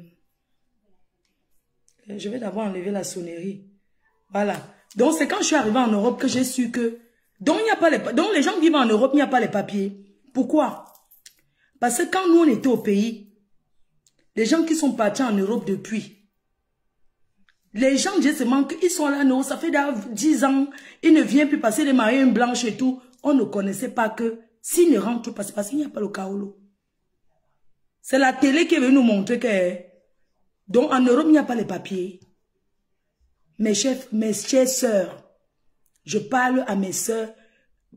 vais d'abord enlever la sonnerie. Voilà. Donc, c'est quand je suis arrivée en Europe que j'ai su que donc les gens vivent en Europe, il n'y a pas les papiers. Pourquoi? Parce que quand nous, on était au pays, les gens qui sont partis en Europe depuis, les gens disaient seulement qu'ils sont là, non, ça fait 10 ans, ils ne viennent plus passer les mariées blanches et tout. On ne connaissait pas que s'ils ne rentrent pas, c'est parce qu'il n'y a pas le kaolo. C'est la télé qui est venue nous montrer que donc en Europe, il n'y a pas les papiers. Mes chères sœurs, je parle à mes sœurs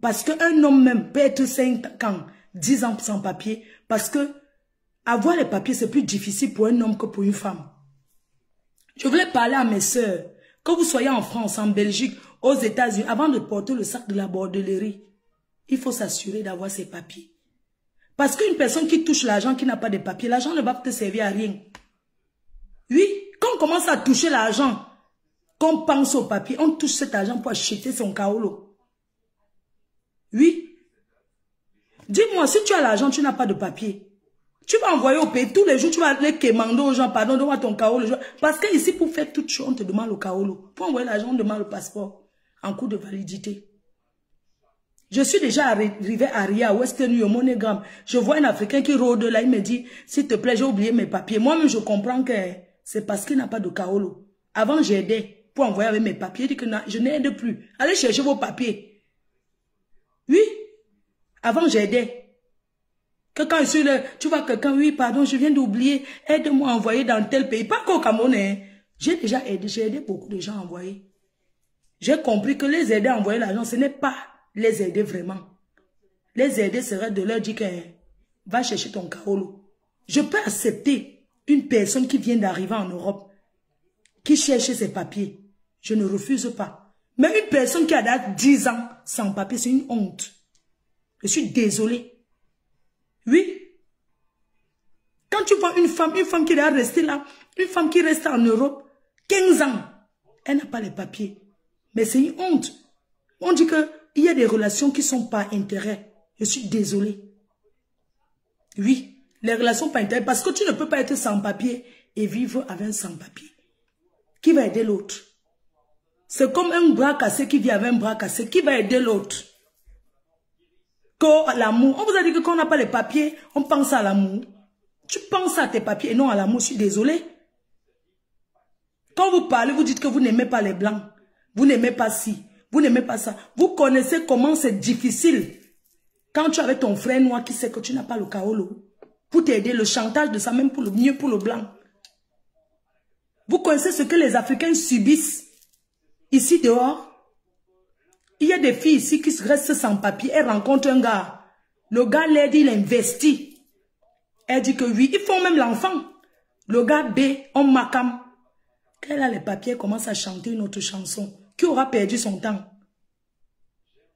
parce qu'un homme même peut être 5 ans, 10 ans sans papier, parce que avoir les papiers, c'est plus difficile pour un homme que pour une femme. Je voulais parler à mes sœurs, que vous soyez en France, en Belgique, aux États-Unis, avant de porter le sac de la bordellerie, il faut s'assurer d'avoir ses papiers. Parce qu'une personne qui touche l'argent, qui n'a pas de papiers, l'argent ne va te servir à rien. Oui, quand on commence à toucher l'argent, qu'on pense au papier, on touche cet argent pour acheter son kaolo. Oui. Dis-moi, si tu as l'argent, tu n'as pas de papier. Tu vas envoyer au pays, tous les jours, tu vas aller quémander aux gens, pardon, donne-moi ton kaolo. Parce que ici, pour faire toute chose, on te demande le kaolo. Pour envoyer l'argent, on demande le passeport en cours de validité. Je suis déjà arrivé à Ria, Western Union, MoneyGram. Je vois un Africain qui rôde là, il me dit, s'il te plaît, j'ai oublié mes papiers. Moi-même, je comprends que c'est parce qu'il n'a pas de kaolo. Avant, j'aidais pour envoyer avec mes papiers. Je dis que non, je n'aide plus. Allez chercher vos papiers. Oui. Avant, j'aidais. Que quand je suis là, tu vois quelqu'un, oui, pardon, je viens d'oublier, aide-moi à envoyer dans tel pays. Pas qu'au Cameroun, hein. J'ai déjà aidé, j'ai aidé beaucoup de gens à envoyer. J'ai compris que les aider à envoyer l'argent, ce n'est pas les aider vraiment. Les aider serait de leur dire que va chercher ton kaolo. Je peux accepter une personne qui vient d'arriver en Europe, qui cherche ses papiers. Je ne refuse pas. Mais une personne qui a 10 ans sans papier, c'est une honte. Je suis désolée. Oui. Quand tu vois une femme qui est restée là, une femme qui reste en Europe, 15 ans, elle n'a pas les papiers. Mais c'est une honte. On dit qu'il y a des relations qui ne sont pas intérêt. Je suis désolée. Oui, les relations pas intérêt. Parce que tu ne peux pas être sans papier et vivre avec un sans papier. Qui va aider l'autre? C'est comme un bras cassé qui vit avec un bras cassé. Qui va aider l'autre? Que l'amour. On vous a dit que quand on n'a pas les papiers, on pense à l'amour. Tu penses à tes papiers et non à l'amour. Je suis désolée. Quand vous parlez, vous dites que vous n'aimez pas les blancs. Vous n'aimez pas ci. Vous n'aimez pas ça. Vous connaissez comment c'est difficile. Quand tu es avec ton frère noir qui sait que tu n'as pas le kaolo. Pour t'aider, le chantage de ça, même pour le mieux pour le blanc. Vous connaissez ce que les Africains subissent. Ici dehors, il y a des filles ici qui restent sans papier. Elles rencontrent un gars. Le gars leur dit, il investit. Elle dit que oui, ils font même l'enfant. Le gars B, on macam. Quand elle a les papiers, elle commence à chanter une autre chanson. Qui aura perdu son temps?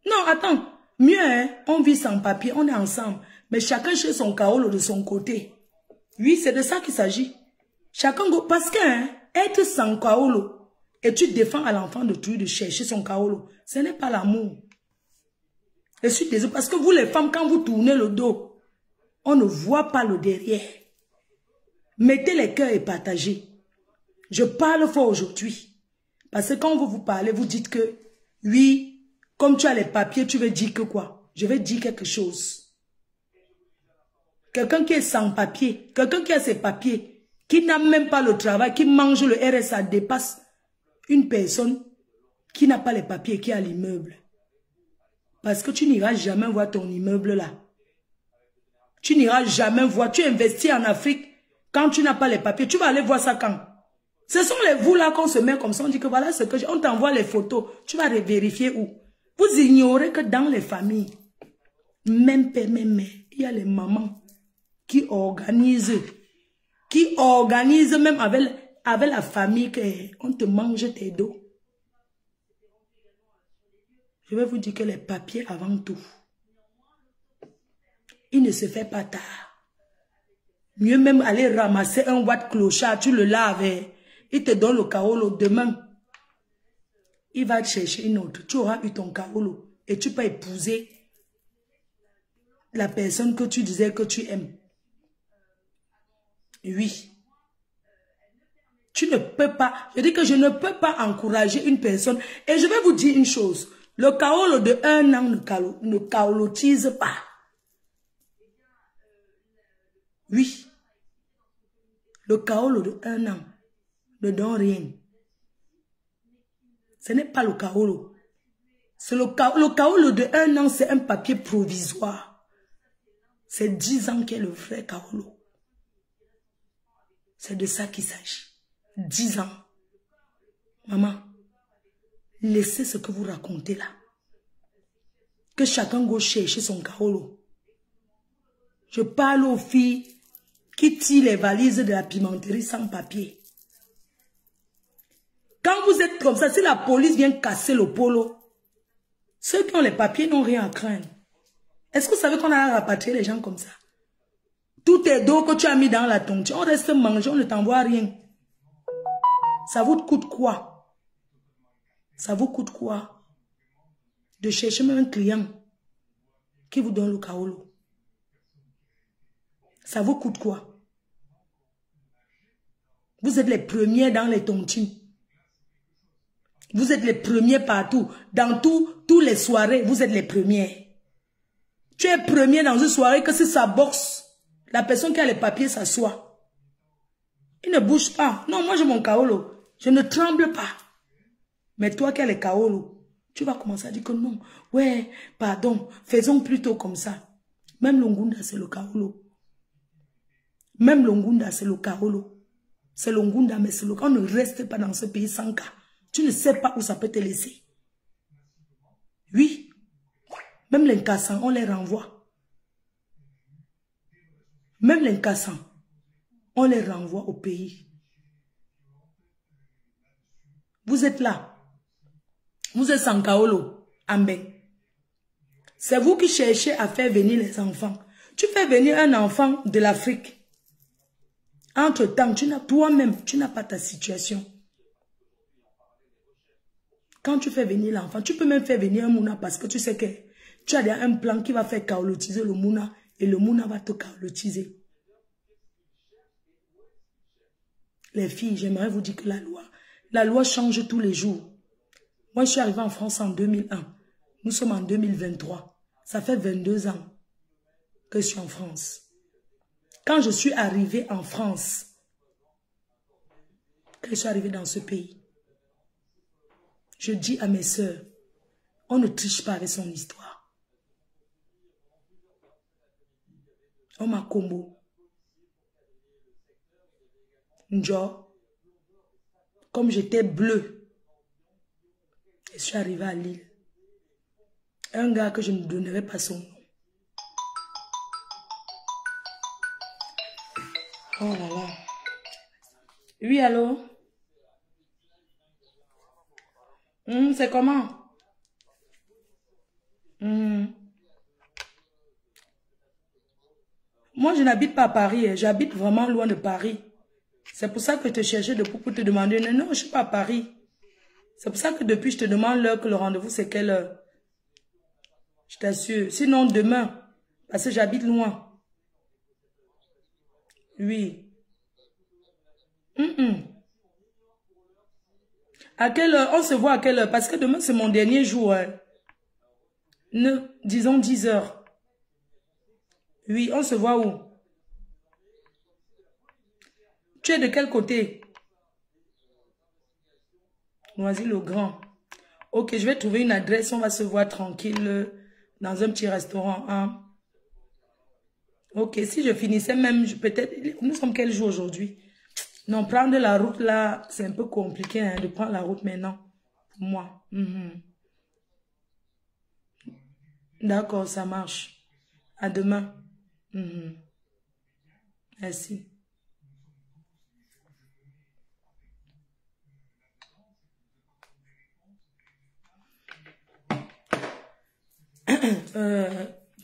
Non, attends. Mieux, hein, on vit sans papier, on est ensemble. Mais chacun chez son kaolo de son côté. Oui, c'est de ça qu'il s'agit. Chacun, parce que, hein, être sans kaolo, et tu défends à l'enfant de tout, de chercher son kaolo, ce n'est pas l'amour. Je suis désolée, parce que vous les femmes, quand vous tournez le dos, on ne voit pas le derrière. Mettez les cœurs et partagez. Je parle fort aujourd'hui. Parce que quand vous parlez, vous dites que, oui, comme tu as les papiers, tu veux dire que quoi? Je vais dire quelque chose. Quelqu'un qui est sans papier, quelqu'un qui a ses papiers, qui n'a même pas le travail, qui mange le RSA, dépasse une personne qui n'a pas les papiers, qui a l'immeuble. Parce que tu n'iras jamais voir ton immeuble là. Tu n'iras jamais voir. Tu investis en Afrique. Quand tu n'as pas les papiers, tu vas aller voir ça quand? Ce sont les vous là qu'on se met comme ça. On dit que voilà ce que j'ai. On t'envoie les photos. Tu vas vérifier où? Vous ignorez que dans les familles, même père, même mère, il y a les mamans qui organisent même avec la famille qu'on te mange tes dos. Je vais vous dire que les papiers avant tout. Il ne se fait pas tard. Mieux même aller ramasser un watt clochard, tu le laves, il te donne le kaolo demain. Il va te chercher une autre. Tu auras eu ton kaolo et tu peux épouser la personne que tu disais que tu aimes. Oui. Tu ne peux pas, je dis que je ne peux pas encourager une personne. Et je vais vous dire une chose. Le kaolo de 1 an ne kaolotise pas. Oui. Le kaolo de 1 an ne donne rien. Ce n'est pas le kaolo. Le kaolo de 1 an, c'est un papier provisoire. C'est 10 ans qu'est le vrai kaolo. C'est de ça qu'il s'agit. 10 ans. Maman, laissez ce que vous racontez là. Que chacun go chercher son kaolo. Je parle aux filles qui tirent les valises de la pimenterie sans papier. Quand vous êtes comme ça, si la police vient casser le polo, ceux qui ont les papiers n'ont rien à craindre. Est-ce que vous savez qu'on a rapatrié les gens comme ça? Tous tes dos que tu as mis dans la tonte, on reste manger, on ne t'envoie rien. Ça vous coûte quoi? Ça vous coûte quoi? De chercher même un client qui vous donne le kaolo. Ça vous coûte quoi? Vous êtes les premiers dans les tontines. Vous êtes les premiers partout. Dans tous les soirées, vous êtes les premiers. Tu es premier dans une soirée que si ça boxe, la personne qui a les papiers s'assoit. Il ne bouge pas. Non, moi j'ai mon kaolo. Je ne tremble pas. Mais toi qui as les kaolo, tu vas commencer à dire que non. Ouais, pardon, faisons plutôt comme ça. Même l'Ongunda, c'est le kaolo. Même l'Ongunda, c'est le kaolo. C'est l'Ongunda, mais c'est le kaolo. On ne reste pas dans ce pays sans cas. Tu ne sais pas où ça peut te laisser. Oui. Même les cassants, on les renvoie. Même les cassants, on les renvoie au pays. Vous êtes là. Vous êtes sans kaolo, Amben. C'est vous qui cherchez à faire venir les enfants. Tu fais venir un enfant de l'Afrique. Entre-temps, toi-même, tu n'as pas ta situation. Quand tu fais venir l'enfant, tu peux même faire venir un mouna parce que tu sais que tu as un plan qui va faire kaolotiser le mouna et le mouna va te kaolotiser. Les filles, j'aimerais vous dire que la loi change tous les jours. Moi, je suis arrivée en France en 2001. Nous sommes en 2023. Ça fait 22 ans que je suis en France. Quand je suis arrivée en France, quand je suis arrivée dans ce pays, je dis à mes sœurs, on ne triche pas avec son histoire. On m'a combo. Njo, comme j'étais bleue, Je suis arrivée à Lille. Un gars que je ne donnerai pas son nom. Oh là là. Oui, allô? C'est comment? Moi, je n'habite pas à Paris. J'habite vraiment loin de Paris. C'est pour ça que je te cherchais pour te demander. Non, non, je ne suis pas à Paris. C'est pour ça que depuis, je te demande l'heure que le rendez-vous, c'est quelle heure? Je t'assure. Sinon, demain, parce que j'habite loin. Oui. À quelle heure? On se voit à quelle heure? Parce que demain, c'est mon dernier jour. Hein. Disons 10 heures. Oui, on se voit où? Tu es de quel côté? Noisy-le-Grand. Ok, je vais trouver une adresse. On va se voir tranquille dans un petit restaurant. Hein? Ok, si je finissais même, peut-être... Nous sommes quel jour aujourd'hui? Non, prendre la route là, c'est un peu compliqué hein, de prendre la route maintenant. Pour moi. D'accord, ça marche. À demain. Merci.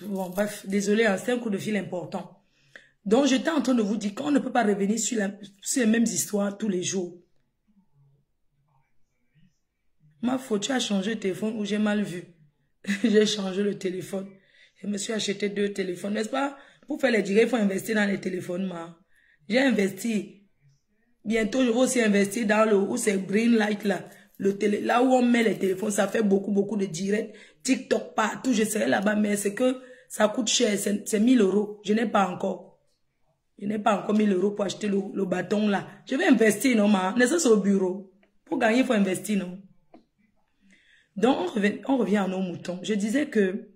Bon, bref, désolé, hein, c'est un coup de fil important. Donc, j'étais en train de vous dire qu'on ne peut pas revenir sur les mêmes histoires tous les jours. Ma faute, tu as changé de téléphone ou j'ai mal vu. J'ai changé le téléphone. Je me suis acheté 2 téléphones, n'est-ce pas? Pour faire les directs, il faut investir dans les téléphones. J'ai investi. Bientôt, je vais aussi investir dans le où c'est Green Light là. Là où on met les téléphones, ça fait beaucoup de directs. TikTok partout, je serai là-bas, mais c'est que ça coûte cher, c'est 1000 €. Je n'ai pas encore. Je n'ai pas encore 1000 € pour acheter le bâton là. Je vais investir, non, n'est-ce pas au bureau? Pour gagner, il faut investir, non? Donc, on revient à nos moutons. Je disais que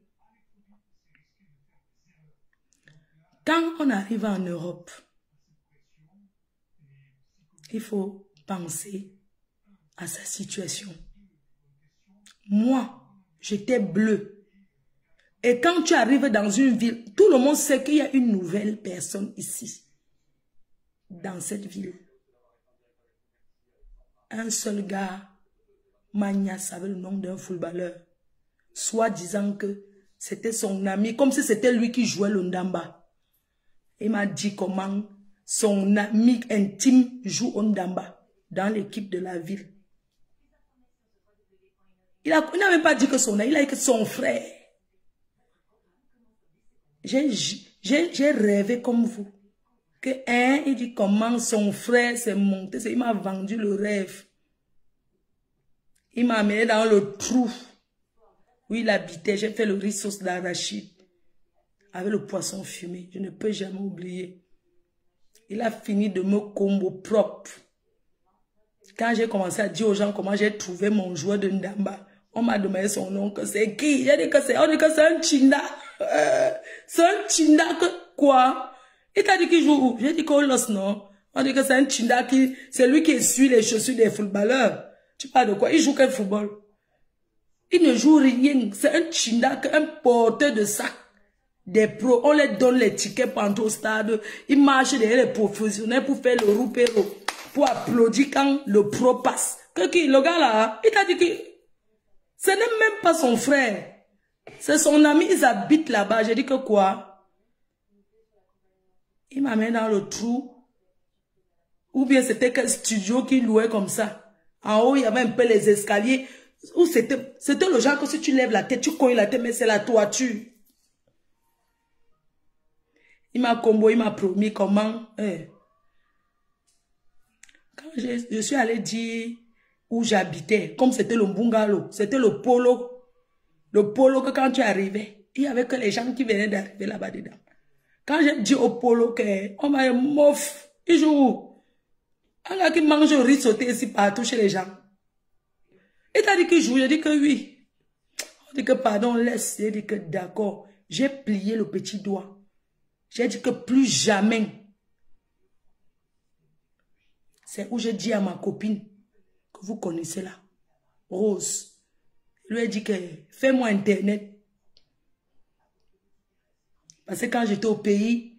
quand on arrive en Europe, il faut penser à sa situation. Moi, j'étais bleue. Et quand tu arrives dans une ville, tout le monde sait qu'il y a une nouvelle personne ici, dans cette ville. Un seul gars, Magna, savait le nom d'un footballeur, soit disant que c'était son ami, comme si c'était lui qui jouait le ndamba. Il m'a dit comment son ami intime joue au ndamba dans l'équipe de la ville. Il n'a même pas dit que son ami, il a dit que son frère. J'ai rêvé comme vous. Il dit comment son frère s'est monté. Il m'a vendu le rêve. Il m'a amené dans le trou où il habitait. J'ai fait le riz sauce d'arachide avec le poisson fumé. Je ne peux jamais oublier. Il a fini de me combo propre. Quand j'ai commencé à dire aux gens comment j'ai trouvé mon joueur de ndamba, on m'a demandé son nom, que c'est qui? J'ai dit que c'est un Chinda. C'est un Chinda que quoi? Il t'a dit qu'il joue où? J'ai dit qu'on l'os, non? On dit que c'est un Chinda c'est lui qui essuie les chaussures des footballeurs. Tu parles de quoi? Il joue quel football? Il ne joue rien. C'est un Chinda, un porteur de sac. Des pros, on les donne les tickets pour entrer au stade. Ils marchent derrière les professionnels pour faire le roupéro. Pour applaudir quand le pro passe. Le gars là, il t'a dit que ce n'est même pas son frère. C'est son ami, ils habitent là-bas. J'ai dit que quoi? Il m'amène dans le trou. Ou bien c'était quel studio qui louait comme ça. En haut, il y avait un peu les escaliers. Ou c'était le genre que si tu lèves la tête, tu cognes la tête, mais c'est la toiture. Il m'a combo, il m'a promis comment. Quand je suis allée dire où j'habitais, comme c'était le bungalow, c'était le polo. Le polo que quand tu arrivais, il n'y avait que les gens qui venaient d'arriver là-bas dedans. Quand j'ai dit au polo qu'on m'a dit, mof, il joue où? Un gars qui mange au riz sauté ici partout chez les gens. Il t'a dit qu'il joue, j'ai dit que oui. On dit que pardon, laisse. J'ai dit que d'accord. J'ai plié le petit doigt. J'ai dit que plus jamais. C'est où j'ai dit à ma copine que vous connaissez là, Rose. Je lui ai dit que fais-moi Internet. Parce que quand j'étais au pays,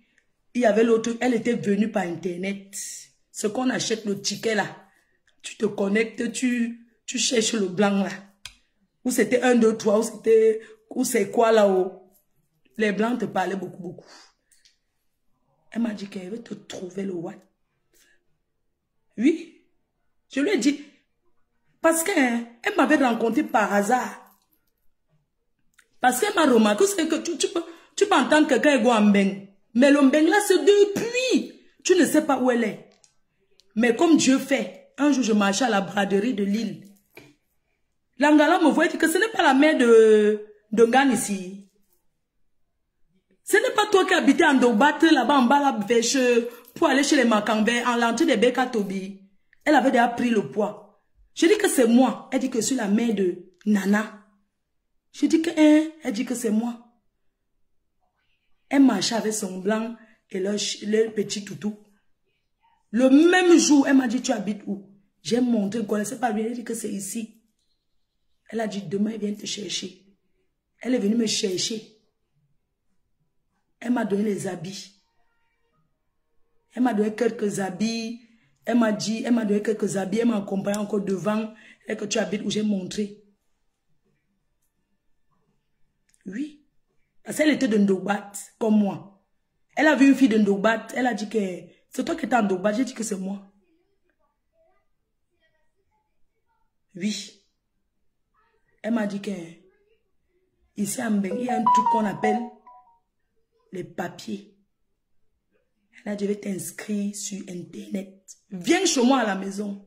il y avait l'autre, elle était venue par Internet. Ce qu'on achète, le ticket là. Tu te connectes, tu cherches le blanc là. Ou c'était 1, 2, 3, ou c'est quoi là-haut. Les blancs te parlaient beaucoup, beaucoup. Elle m'a dit qu'elle veut te trouver le what. Oui. Je lui ai dit, parce qu'elle m'avait rencontré par hasard. Parce qu'elle m'a remarqué, c'est que tu peux entendre quelqu'un est en Mbeng. Mais le Mbeng là, c'est depuis. Tu ne sais pas où elle est. Mais comme Dieu fait, un jour je marchais à la braderie de l'île. L'Angala me voit dire que ce n'est pas la mère de Ngan ici. Ce n'est pas toi qui habitais en Dobat, là-bas en bas, là, pour aller chez les Makambé, en l'entrée des Bekatobi. Elle avait déjà pris le poids. Je dis que c'est moi. Elle dit que je suis la mère de Nana. Je dis que, elle dit que c'est moi. Elle marchait avec son blanc et leur petit toutou. Le même jour, elle m'a dit, tu habites où? J'ai montré, je ne connaissais pas lui, elle dit que c'est ici. Elle a dit, demain, elle vient te chercher. Elle est venue me chercher. Elle m'a donné les habits. Elle m'a donné quelques habits. Elle m'a donné quelques habits. Elle m'a accompagné encore devant. Et que tu habites où j'ai montré. Oui. Parce qu'elle était de Ndobat, comme moi. Elle a vu une fille de Ndobat. Elle a dit que c'est toi qui étais en Ndobat. J'ai dit que c'est moi. Oui. Elle m'a dit que ici à Mbeng, il y a un truc qu'on appelle les papiers. Elle a dit, je vais t'inscrire sur Internet. Viens chez moi à la maison.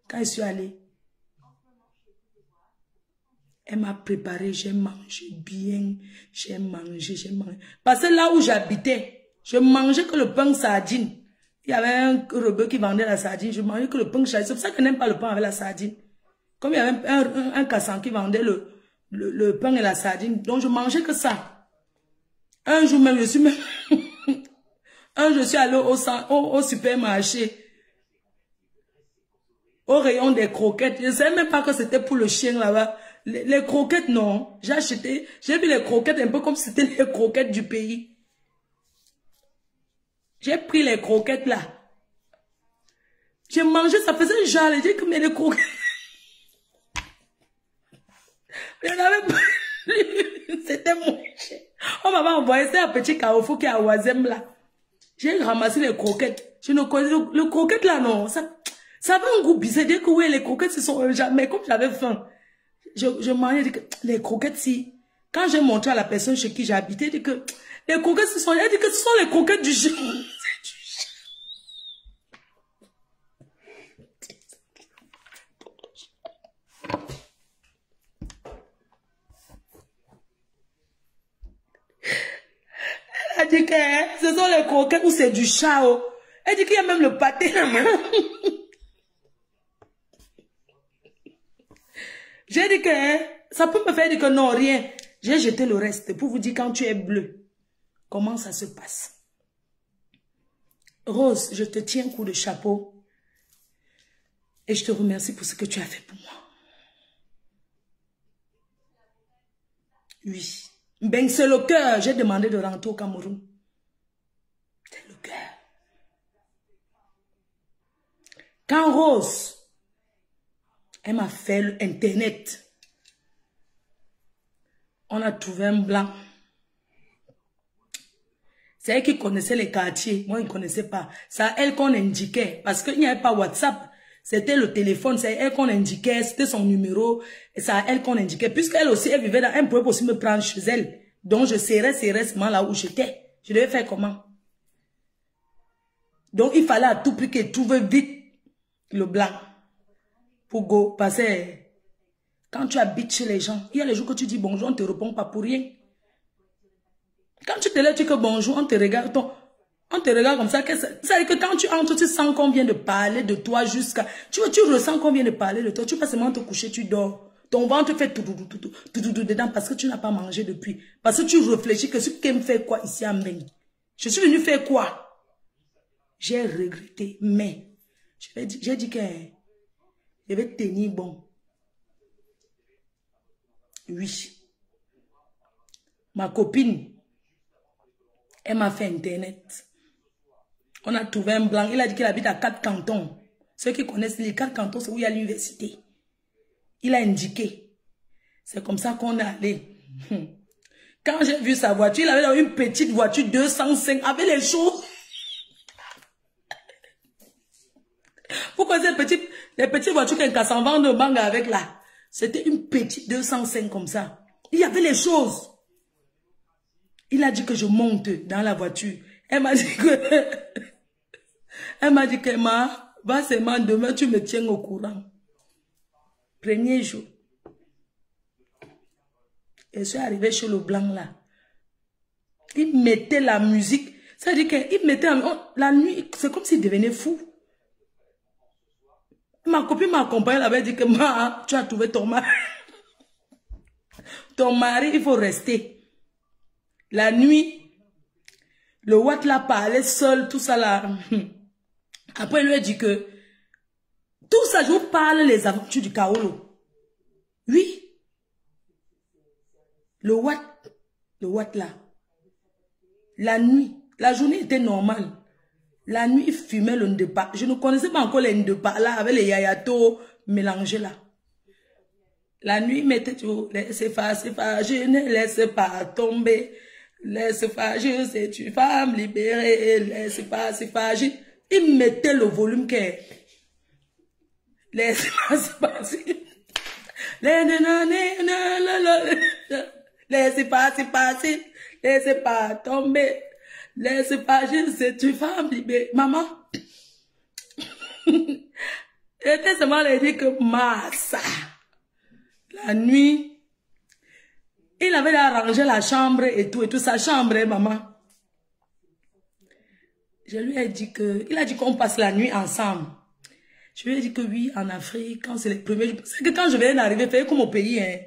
Quand je suis allée, elle m'a préparé, j'ai mangé bien, j'ai mangé. Parce que là où j'habitais, je mangeais que le pain sardine. Il y avait un rebeu qui vendait la sardine, je mangeais que le pain sardine. C'est pour ça que je n'aime pas le pain avec la sardine. Comme il y avait un cassan qui vendait le pain et la sardine, donc je mangeais que ça. Un jour même, je suis allée au supermarché, au rayon des croquettes. Je ne savais même pas que c'était pour le chien là-bas. Les croquettes, non. J'ai acheté, j'ai vu les croquettes un peu comme si c'était les croquettes du pays. J'ai pris les croquettes là. J'ai mangé, ça faisait genre, j'ai dit que mais les croquettes. Je n'avais pas. C'était mon chien. On m'a envoyé, c'était un petit carrefour qui est à Ouazem là. J'ai ramassé les croquettes. Je ne connais le croquette là, non. Ça avait un goût bizarre. Dès que oui, les croquettes se sont jamais. Comme j'avais faim, je mangeais, dit que les croquettes, si. Quand j'ai montré à la personne chez qui j'habitais, elle dit que les croquettes, elle dit que ce sont les croquettes du chien. Elle dit que ce sont les croquettes ou c'est du chat. Oh. Elle dit qu'il y a même le pâté. J'ai dit que ça peut me faire dire que non, rien. J'ai jeté le reste pour vous dire quand tu es bleu, comment ça se passe. Rose, je te tiens un coup de chapeau et je te remercie pour ce que tu as fait pour moi. Oui. Ben, c'est le cœur. J'ai demandé de rentrer au Cameroun. C'est le cœur. Quand Rose, elle m'a fait l'Internet, on a trouvé un blanc. C'est elle qui connaissait les quartiers. Moi, je ne connaissais pas. C'est à elle qu'on indiquait. Parce qu'il n'y avait pas WhatsApp. C'était le téléphone. C'est elle qu'on indiquait. C'était son numéro. Et c'est à elle qu'on indiquait. Puisqu'elle aussi, elle vivait dans... Elle pouvait aussi me prendre chez elle. Donc, je serrais seulement là où j'étais. Je devais faire comment? Donc, il fallait à tout prix qu'elle trouve vite le blanc. Pour go. Parce que quand tu habites chez les gens, il y a les jours que tu dis bonjour, on ne te répond pas pour rien. Quand tu te lèves, tu dis que bonjour, on te regarde, on te regarde comme ça. C'est-à-dire que quand tu entres, tu sens qu'on vient de parler de toi jusqu'à... Tu ressens qu'on vient de parler de toi. Tu peux seulement te coucher, tu dors. Ton ventre fait tout dedans parce que tu n'as pas mangé depuis. Parce que tu réfléchis que ce qui me fait quoi ici à Mbeng. Je suis venu faire quoi? J'ai regretté, mais j'ai dit que je vais tenir bon. Oui. Ma copine, elle m'a fait Internet. On a trouvé un blanc. Il a dit qu'il habite à 4 cantons. Ceux qui connaissent les 4 cantons, c'est où il y a l'université. Il a indiqué. C'est comme ça qu'on est allé. Quand j'ai vu sa voiture, il avait une petite voiture 205 avec les choses. Pourquoi ces les petites voitures qu'on s'en vend de manga avec là? C'était une petite 205 comme ça. Il y avait les choses. Il a dit que je monte dans la voiture. Elle m'a dit que... Elle m'a dit que va seulement demain, tu me tiens au courant. Premier jour. Et je suis arrivée chez le blanc là. Il mettait la musique. Ça veut dire qu'il mettait la nuit. C'est comme s'il devenait fou. Ma copine m'accompagne, elle avait dit que tu as trouvé ton mari. Ton mari, il faut rester. La nuit, le Watt là parlait seul, tout ça là. Après, il lui a dit que tout ça, je vous parle les aventures du Kaolo. Oui. Le Watt là. La nuit, la journée était normale. La nuit, il fumait le ndepa. Je ne connaissais pas encore les ndepa là, avec les yayato mélangés là. La nuit, il mettait toujours, laisse faire, je ne laisse pas tomber. Laisse faire, c'est une femme libérée. Laisse pas, il mettait le volume que... Laisse pas, laisse pas tomber. Laisse pas, c'est une femme libérée. Maman. Était seulement dit que Massa. La nuit. Il avait arrangé la chambre et tout sa chambre, maman. Je lui ai dit que, il a dit qu'on passe la nuit ensemble. Je lui ai dit que oui, en Afrique, quand c'est les premiers jours. C'est que quand je venais d'arriver, faire comme au pays, hein.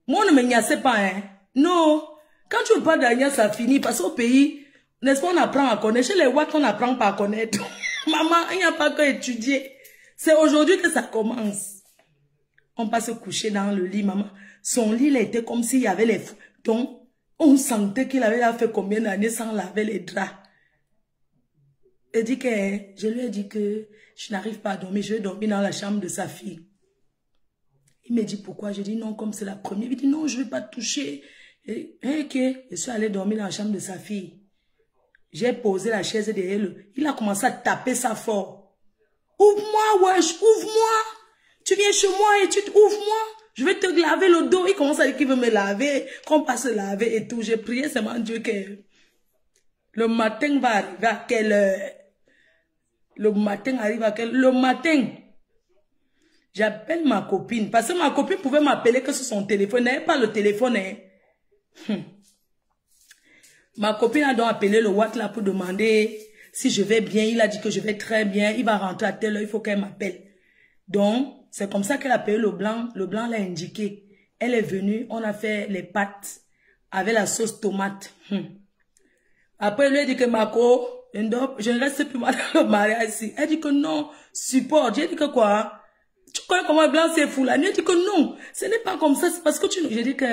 Moi, on ne me gnassait pas, hein. Non. Quand tu veux pas d'agnasse, ça finit. Parce qu'au pays, n'est-ce pas, on apprend à connaître. Chez les Watts, on n'apprend pas à connaître. Maman, il n'y a pas qu'à étudier. C'est aujourd'hui que ça commence. On passe se coucher dans le lit, maman. Son lit, il était comme s'il y avait les... Donc, on sentait qu'il avait fait combien d'années sans laver les draps. Je lui ai dit que je n'arrive pas à dormir. Je vais dormir dans la chambre de sa fille. Il me dit pourquoi. Je dis non, comme c'est la première. Il dit non, je ne vais pas te toucher. Ok, je suis allée dormir dans la chambre de sa fille. J'ai posé la chaise derrière lui. Il a commencé à taper ça fort. Ouvre-moi, wesh, ouvre-moi. Tu viens chez moi et tu ouvre-moi. Je vais te laver le dos. Il commence à dire qu'il veut me laver, qu'on passe se laver et tout. J'ai prié seulement Dieu que le matin va arriver à quelle heure? Le matin arrive à quelle heure? Le matin, j'appelle ma copine. Parce que ma copine pouvait m'appeler que sur son téléphone. Elle n'avait pas le téléphone, hein. Ma copine a donc appelé le Watt là pour demander si je vais bien. Il a dit que je vais très bien. Il va rentrer à telle heure. Il faut qu'elle m'appelle. Donc, c'est comme ça qu'elle a appelé le blanc. Le blanc l'a indiqué. Elle est venue. On a fait les pâtes avec la sauce tomate. Après, elle lui a dit que Marco, je ne reste plus mal dans le mariage ici. Elle dit que non, support. J'ai dit que quoi? Tu connais comment le blanc c'est fou là? Elle dit que non, ce n'est pas comme ça. C'est parce que j'ai dit que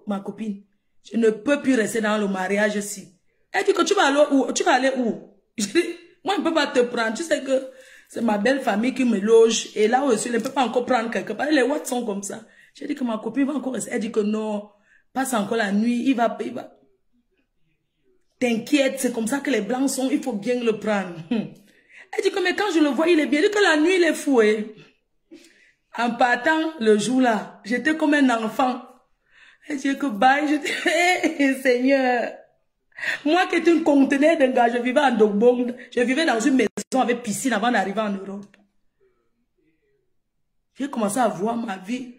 ma copine, je ne peux plus rester dans le mariage ici. Elle dit que tu vas aller où? Tu vas aller où? Je dis, moi, je ne peux pas te prendre. Tu sais que c'est ma belle famille qui me loge. Et là où je suis, je ne peux pas encore prendre quelque part. Les Watts sont comme ça. J'ai dit que ma copine va encore rester. Elle dit que non, passe encore la nuit. Il va. T'inquiète, c'est comme ça que les blancs sont. Il faut bien le prendre. Elle dit que mais quand je le vois, il est bien. Elle dit que la nuit, il est fou. En partant le jour là, j'étais comme un enfant. Elle dit que bye, je dis, hey, Seigneur. Moi qui étais une conteneur d'un gars, je vivais en Dogbong. Je vivais dans une maison avec piscine avant d'arriver en Europe. J'ai commencé à voir ma vie.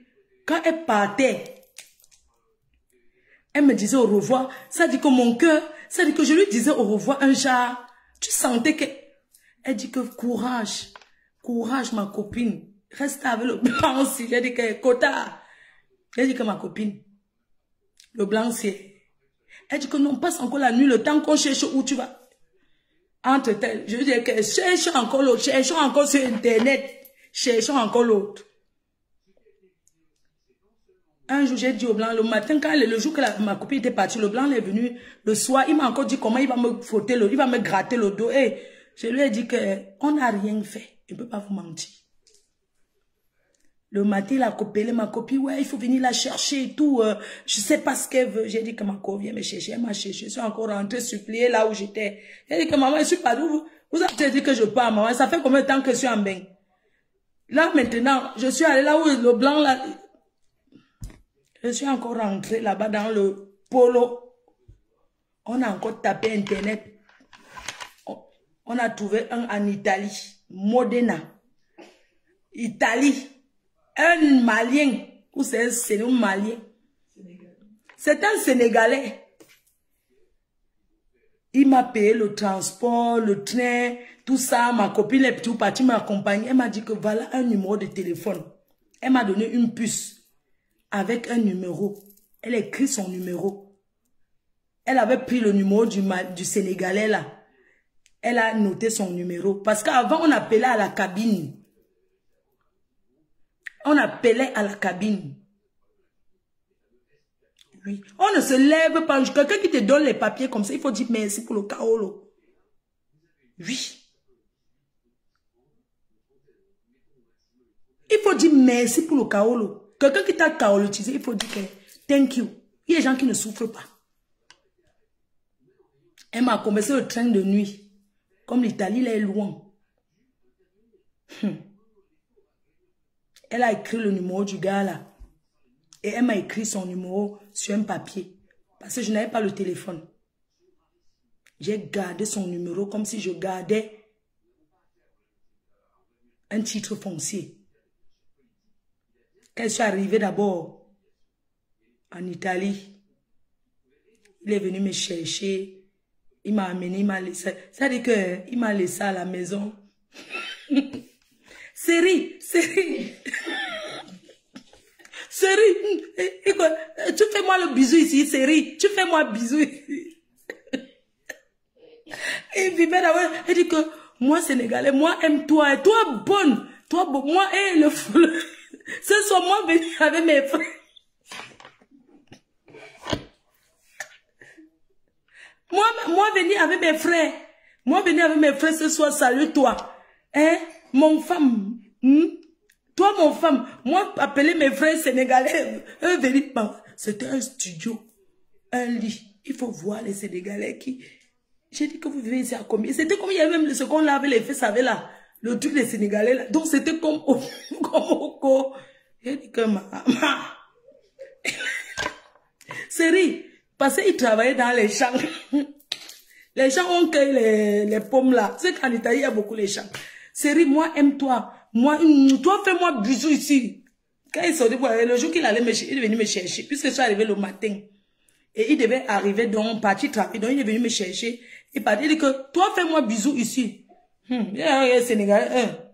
Quand elle partait, elle me disait au revoir. Ça dit que mon cœur, ça dit que je lui disais au revoir un genre. Tu sentais que... Elle dit que courage. Courage, ma copine. Reste avec le blanc aussi. J'ai dit que Kota. J'ai dit que ma copine. Le blanc c'est... Elle dit que non, passe encore la nuit, le temps qu'on cherche où tu vas. Entre tel, je veux dire que cherchons encore l'autre, cherchons encore sur Internet, cherchons encore l'autre. Un jour, j'ai dit au blanc, le matin, quand le jour que ma copine était partie, le blanc est venu, le soir, il m'a encore dit comment il va me frotter il va me gratter le dos. Et je lui ai dit qu'on n'a rien fait. Je ne peux pas vous mentir. Le matin, il a copié ma copine, ouais, il faut venir la chercher et tout. Je sais pas ce qu'elle veut. J'ai dit que ma copine vient me chercher. Elle m'a cherché. Je suis encore rentrée supplier là où j'étais. J'ai dit que maman, je suis pas d'où. Vous avez dit que je pars, maman. Ça fait combien de temps que je suis en bain? Là, maintenant, je suis allée là où le blanc, là. Je suis encore rentrée là-bas dans le polo. On a encore tapé Internet. On a trouvé un en Italie. Modena. Italie. Un Malien, ou c'est un Malien. C'est un Sénégalais. Il m'a payé le transport, le train, tout ça. Ma copine est partie m'accompagner. Elle m'a dit que voilà un numéro de téléphone. Elle m'a donné une puce avec un numéro. Elle a écrit son numéro. Elle avait pris le numéro du Sénégalais là. Elle a noté son numéro. Parce qu'avant, on appelait à la cabine. On appelait à la cabine. Oui. On ne se lève pas. Quelqu'un qui te donne les papiers comme ça, il faut dire merci pour le kaolo. Oui. Il faut dire merci pour le kaolo. Quelqu'un qui t'a kaolotisé, il faut dire que thank you. Il y a des gens qui ne souffrent pas. Elle m'a commencé le train de nuit. Comme l'Italie, là, est loin. Elle a écrit le numéro du gars là. Et elle m'a écrit son numéro sur un papier. Parce que je n'avais pas le téléphone. J'ai gardé son numéro comme si je gardais un titre foncier. Quand je suis arrivée d'abord en Italie, il est venu me chercher. Il m'a amené, il m'a laissé. Ça veut dire qu'il m'a laissé à la maison. Série. Série, tu fais moi le bisou ici, Série. Tu fais moi bisou ici. Et il vivait là-bas. Il dit que moi, Sénégalais, moi, aime-toi. Et toi, bonne. Toi, bon. Moi, le ce soir, moi, venu avec mes frères. Moi, venir avec mes frères. Moi, venir avec mes frères ce soir, salut toi. Hein, mon femme. Toi, mon femme. Moi, appeler mes frères sénégalais. Eux, venir. C'était un studio. Un lit. Il faut voir les Sénégalais qui... J'ai dit que vous vivez ici à combien? C'était comme il y avait même ce qu'on lavait les fesses, savait là. Le truc des Sénégalais là. Donc, c'était comme au J'ai dit que maman. Série. Parce qu'ils travaillaient dans les champs. Les gens ont cueilli les pommes là. C'est qu'en Italie, il y a beaucoup les champs. Série, moi, aime-toi. Moi, toi, fais-moi bisous ici. Quand il sortait, le jour qu'il allait me chercher, il est venu me chercher. Puisque je suis arrivé le matin. Et il devait arriver donc, partir travailler. Donc, il est venu me chercher. Il dit que, toi, fais-moi bisous ici. Sénégalais.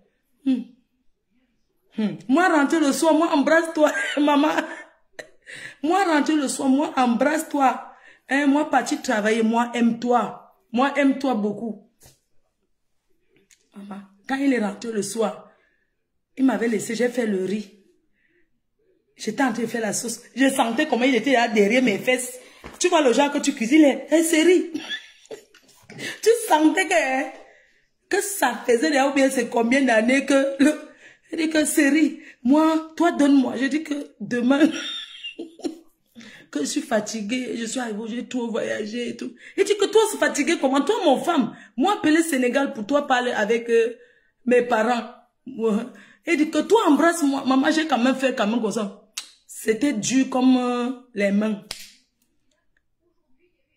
Moi, rentrer le soir, moi, embrasse-toi, maman. Moi, rentrer le soir, moi, embrasse-toi. Hein, moi, partir travailler, moi, aime-toi. Moi, aime-toi beaucoup. Maman, quand il est rentré le soir, il m'avait laissé, j'ai fait le riz. J'étais en train de faire la sauce. Je sentais comment il était là derrière mes fesses. Tu vois le genre que tu cuisines, c'est riz. Tu sentais que ça faisait déjà ou bien c'est combien d'années que... Je dis que c'est riz. Moi, toi, donne-moi. Je dis que demain... que je suis fatiguée, je suis arrivée, j'ai trop voyagé et tout. Et dit que toi, c'est fatigué comment? Toi, mon femme, moi, appeler Sénégal pour toi parler avec mes parents. Et dit que toi, embrasse-moi. Maman, j'ai quand même fait comme ça. C'était dur comme les mains.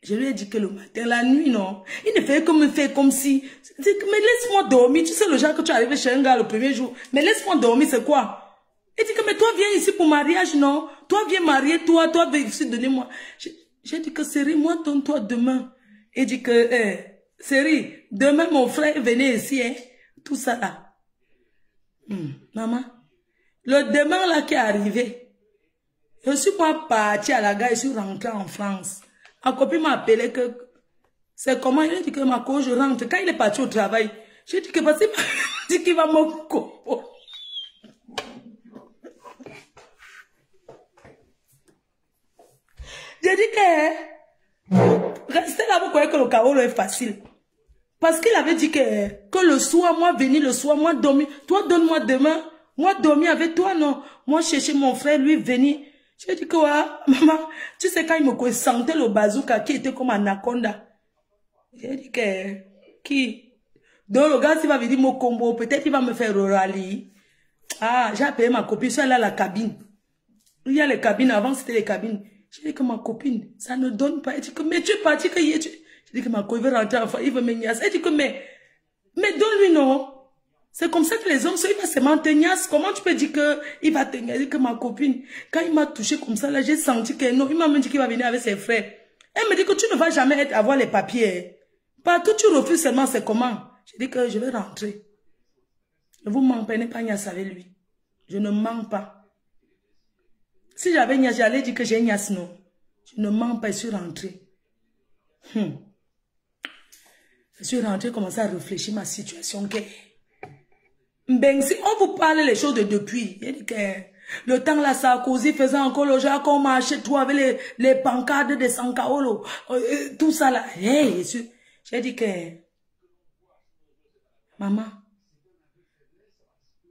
Je lui ai dit que le matin, la nuit, non. Il ne fait que me faire comme si... Mais laisse-moi dormir. Tu sais, le genre que tu arrives chez un gars le premier jour. Mais laisse-moi dormir, c'est quoi? Il dit que, mais toi, viens ici pour mariage, non? Toi, viens marier, toi, viens ici, donnez-moi. J'ai dit que, Série, moi, donne-toi demain. Il dit que, Série, demain, mon frère, venez ici, hein. Tout ça, là. Maman, le demain, là, qui est arrivé, je suis pas partie à la gare, je suis rentrée en France. Ma copine m'a appelé que, c'est comment? Il a dit que, ma copine, je rentre. Quand il est parti au travail, j'ai dit que, parce qu'il m'a dit qu'il va me dit que restez là, vous croyez que le Kaolo est facile. Parce qu'il avait dit que le soir, moi venir le soir, moi dormir. Toi, donne-moi demain. Moi dormir avec toi, non. Moi chercher mon frère, lui venir. J'ai dit que, ouais, maman, tu sais quand il me sentait le bazooka qui était comme un anaconda. J'ai dit que, qui? Donc le gars, s'il va venir mon combo, peut-être il va me faire le rallye. Ah, j'ai appelé ma copine, elle a la cabine. Il y a les cabines, avant c'était les cabines. J'ai dit que ma copine, ça ne donne pas. Elle dit que, mais tu es parti que hier, j'ai dit que ma copine veut rentrer enfin, il veut me niasse. Elle dit que, mais donne-lui non. C'est comme ça que les hommes, il va se maintenir. Comment tu peux dire que il va te niaiser que ma copine, quand il m'a touché comme ça, là, j'ai senti que non, il m'a même dit qu'il va venir avec ses frères. Elle me dit que tu ne vas jamais avoir les papiers. Partout tu refuses seulement, c'est comment? J'ai dit que je vais rentrer. Ne vous m'emprenez pas niasse avec lui. Je ne mens pas. Si j'avais niasse, j'allais dire que j'ai niasse, non. Je ne mens pas, je suis rentrée. Je suis rentrée, commencer à réfléchir ma situation. Ben, si on vous parle les choses de depuis, il dit que le temps là, Sarkozy faisait encore le genre qu'on marchait tout avec les pancartes de Sankaolo, tout ça là. Hey, j'ai dit que, maman,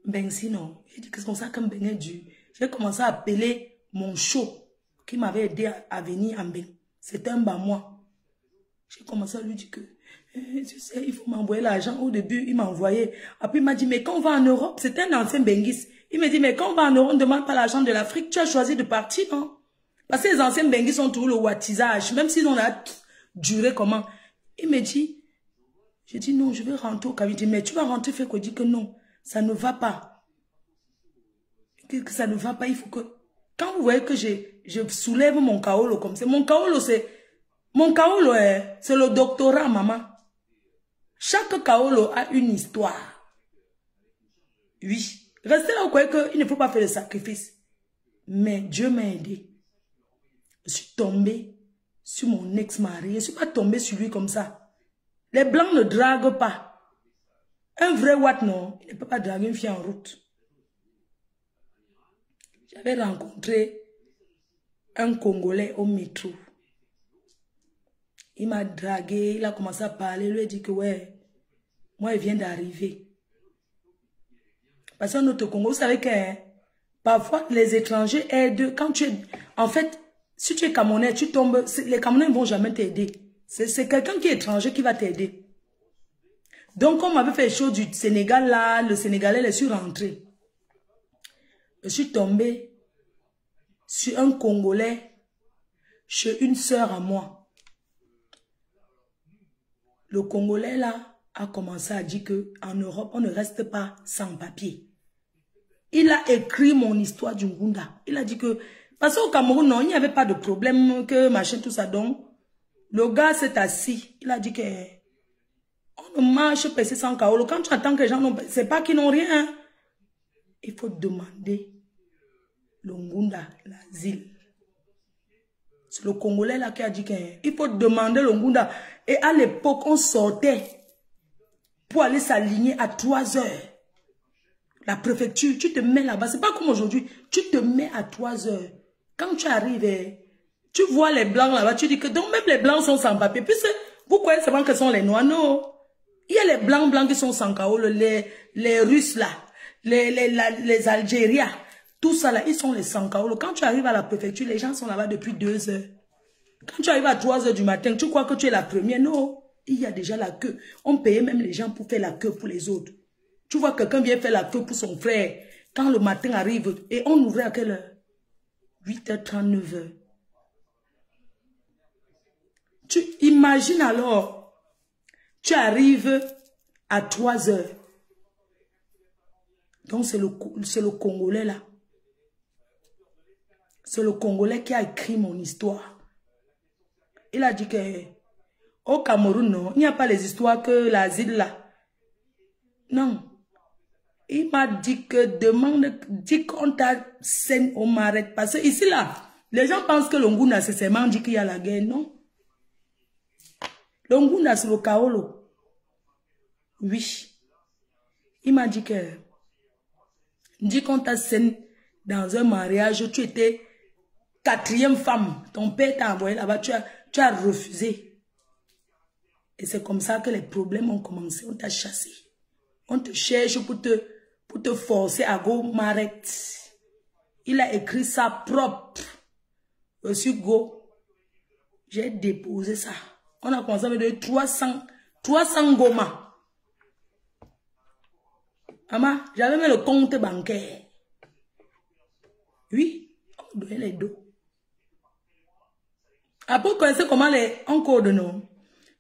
ben sinon, j'ai dit que c'est comme ça que Ben est dû. J'ai commencé à appeler mon show qui m'avait aidé à venir en Ben. C'était un bas moi. J'ai commencé à lui dire que, tu sais, il faut m'envoyer l'argent. Au début, il m'a envoyé. Après, il m'a dit, mais quand on va en Europe, c'était un ancien Benguis. Il me dit, mais quand on va en Europe, on ne demande pas l'argent de l'Afrique. Tu as choisi de partir, non? Parce que les anciens Benguis ont toujours le wattisage. Même s'ils ont duré comment. Il me dit, j'ai dit non, je vais rentrer au Cameroun. Il dit, mais tu vas rentrer, fait qu'on dit que non, ça ne va pas. Que ça ne va pas, il faut que... Quand vous voyez que je soulève mon kaolo comme ça, mon kaolo, c'est le doctorat, maman. Chaque kaolo a une histoire. Oui. Restez là, vous croyez qu'il ne faut pas faire de sacrifice. Mais Dieu m'a aidé. Je suis tombée sur mon ex-mari. Je ne suis pas tombée sur lui comme ça. Les blancs ne draguent pas. Un vrai Watt, non, il ne peut pas draguer une fille en route. J'avais rencontré un Congolais au métro. Il m'a dragué, il a commencé à parler, il lui a dit que ouais, moi il vient d'arriver. Parce que notre Congo, vous savez que parfois les étrangers aident, quand tu es, en fait, si tu es Camerounais, tu tombes, les Camerounais ne vont jamais t'aider. C'est quelqu'un qui est étranger qui va t'aider. Donc, on m'avait fait les choses du Sénégal là, le Sénégalais, je suis rentré. Je suis tombé sur un Congolais chez une sœur à moi. Le Congolais là a commencé à dire qu'en Europe, on ne reste pas sans papier. Il a écrit mon histoire du Ngunda. Il a dit que, parce qu'au Cameroun, non, il n'y avait pas de problème, que machin, tout ça. Donc, le gars s'est assis. Il a dit que, on ne marche pas sans kaolo. Quand tu attends que les gens n'ont pas, c'est pas qu'ils n'ont rien. Hein. Il faut demander le Ngunda, l'asile. C'est le Congolais là qui a dit qu'il faut demander le Ngunda. Et à l'époque, on sortait pour aller s'aligner à 3 heures. La préfecture, tu te mets là-bas. C'est pas comme aujourd'hui. Tu te mets à 3 heures. Quand tu arrives, tu vois les blancs là-bas. Tu dis que donc même les blancs sont sans papier. Puis vous croyez seulement que ce sont les noirs. Non. Il y a les blancs qui sont sans kaolo. Les Russes là. Les Algériens. Tout ça là, ils sont les sans kaolo. Quand tu arrives à la préfecture, les gens sont là-bas depuis 2 heures. Quand tu arrives à 3 heures du matin, tu crois que tu es la première. Non. Il y a déjà la queue. On payait même les gens pour faire la queue pour les autres. Tu vois quelqu'un vient faire la queue pour son frère. Quand le matin arrive, et on ouvrait à quelle heure? 8h30, 9h. Tu imagines alors, tu arrives à 3 heures. Donc c'est le Congolais là. C'est le Congolais qui a écrit mon histoire. Il a dit que au Cameroun, non, il n'y a pas les histoires que l'asile là. Non. Il m'a dit que dit qu'on t'a scène au Marais. Parce que ici là, les gens pensent que l'Ongunda c'est seulement dit qu'il y a la guerre. Non. L'Ongunda c'est le Kaolo. Oui. Il m'a dit que dit qu'on t'a scène dans un mariage, tu étais 4e femme. Ton père t'a envoyé là-bas, tu as refusé. Et c'est comme ça que les problèmes ont commencé. On t'a chassé. On te cherche pour te forcer à go marret. Il a écrit ça propre. Je suis go. J'ai déposé ça. On a commencé à me donner 300 goma. Maman, j'avais même le compte bancaire. Oui, on me donnait les dos. Après, vous connaissez comment on code, non?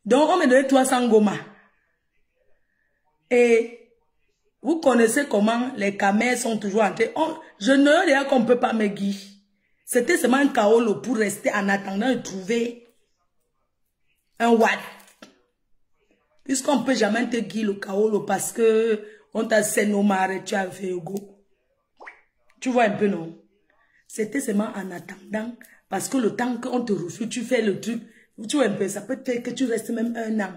Donc, on me donnait 300 goma. Et vous connaissez comment les camels sont toujours entrés. Je ne dis qu'on ne peut pas me guider. C'était seulement un kaolo pour rester en attendant de trouver un watt. Puisqu'on ne peut jamais te guider le kaolo parce que on t'a sénomé, tu as fait go. Tu vois un peu, non? C'était seulement en attendant. Parce que le temps qu'on te refuse, tu fais le truc. Tu vois un peu, ça peut te faire que tu restes même 1 an.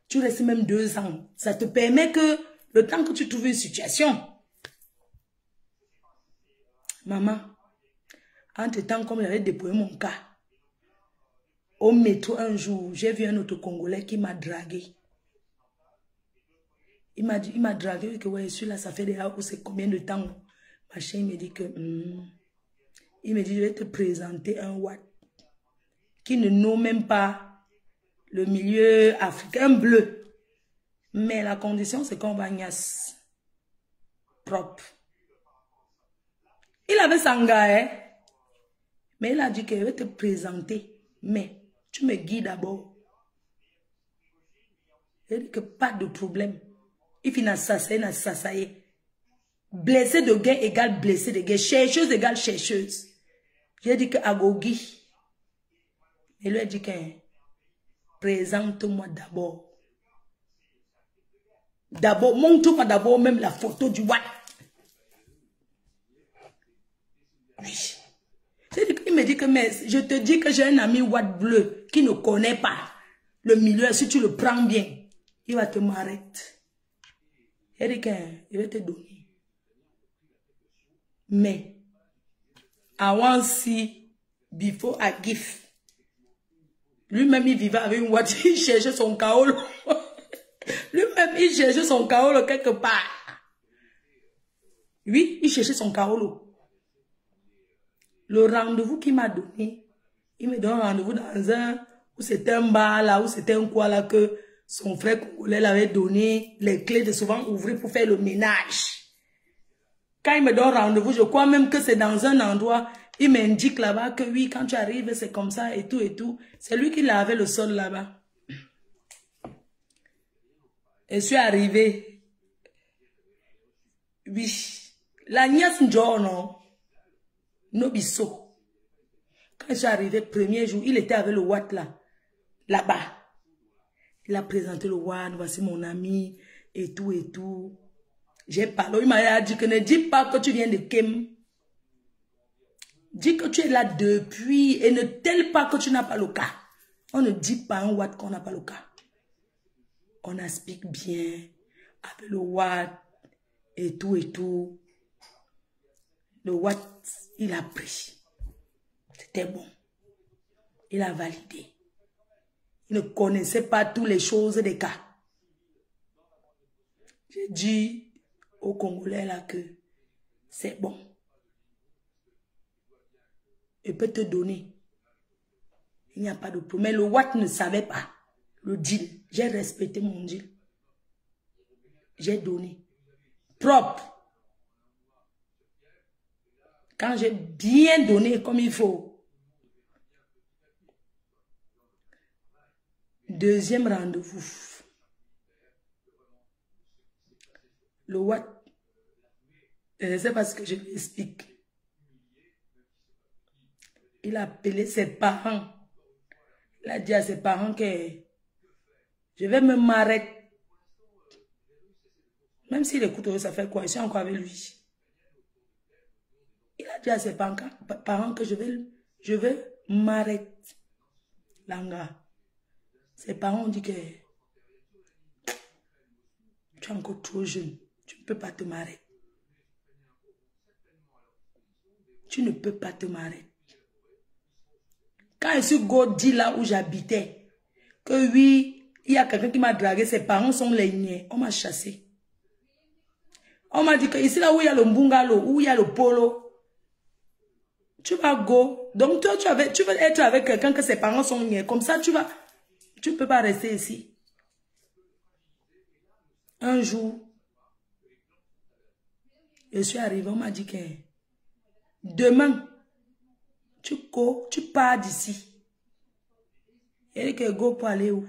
Tu restes même 2 ans. Ça te permet que le temps que tu trouves une situation. Maman, entre-temps, comme j'avais déposé mon cas, au métro un jour, j'ai vu un autre Congolais qui m'a dragué. Il m'a dragué que ouais, celui-là, ça fait déjà c'est combien de temps? Machin, il me dit que... il me dit, je vais te présenter un watt qui ne nomme même pas le milieu africain bleu. Mais la condition, c'est qu'on va niasse propre. Il avait sanga, hein? Mais il a dit qu'il va te présenter. Mais tu me guides d'abord. Il a dit que pas de problème. Il finit à s'assailler. Blessé de gain égale blessé de gain. Chercheuse égale chercheuse. J'ai dit que Agogi. Il lui a dit que présente-moi d'abord. D'abord, montre-moi d'abord même la photo du watt. Oui. Il me dit que mais je te dis que j'ai un ami watt bleu qui ne connaît pas le milieu. Si tu le prends bien, il va te m'arrêter. Il dit qu'il va te donner. Mais, I want see before I give. Lui-même, il vivait avec une watt. Il cherchait son kaolo. Lui-même, il cherchait son kaolo quelque part. Oui, il cherchait son kaolo. Le rendez-vous qu'il m'a donné, il me donne un rendez-vous dans un, où c'était un bar là, où c'était un quoi là, que son frère congolais l'avait donné les clés de souvent ouvrir pour faire le ménage. Quand il me donne rendez-vous, je crois même que c'est dans un endroit, il m'indique là-bas que oui, quand tu arrives, c'est comme ça et tout et tout. C'est lui qui lavait le sol là-bas. Et je suis arrivé. Oui. La nièce non. Nobiso. Quand je suis arrivé, premier jour, il était avec le watt là. Là-bas. Il a présenté le watt, voici mon ami, et tout et tout. J'ai parlé, il m'a dit que ne dis pas que tu viens de Kem. Dis que tu es là depuis et ne telle pas que tu n'as pas le cas. On ne dit pas un watt qu'on n'a pas le cas. On explique bien avec le watt et tout et tout. Le watt, il a pris. C'était bon. Il a validé. Il ne connaissait pas toutes les choses des cas. J'ai dit aux Congolais là que c'est bon. Il peut te donner. Il n'y a pas de problème. Mais le watt ne savait pas le deal. J'ai respecté mon deal. J'ai donné. Propre. Quand j'ai bien donné comme il faut. Deuxième rendez-vous. Le watt. Je ne sais pas ce que je lui explique. Il a appelé ses parents. Il a dit à ses parents que je vais me m'arrêter. Même s'il écoute, ça fait quoi? Je suis encore avec lui. Il a dit à ses parents que je vais m'arrêter. Langa. Ses parents ont dit que tu es encore trop jeune. Tu ne peux pas te marier. Tu ne peux pas te marier. Quand je suis dit là où j'habitais, que oui, il y a quelqu'un qui m'a dragué, ses parents sont léniers, on m'a chassé. On m'a dit que ici là où il y a le bungalow, où il y a le polo, tu vas go. Donc toi, tu veux être avec quelqu'un que ses parents sont niais. Comme ça, tu ne peux pas rester ici. Un jour, je suis arrivé, on m'a dit que demain, tu pars d'ici. Il dit que go pour aller où?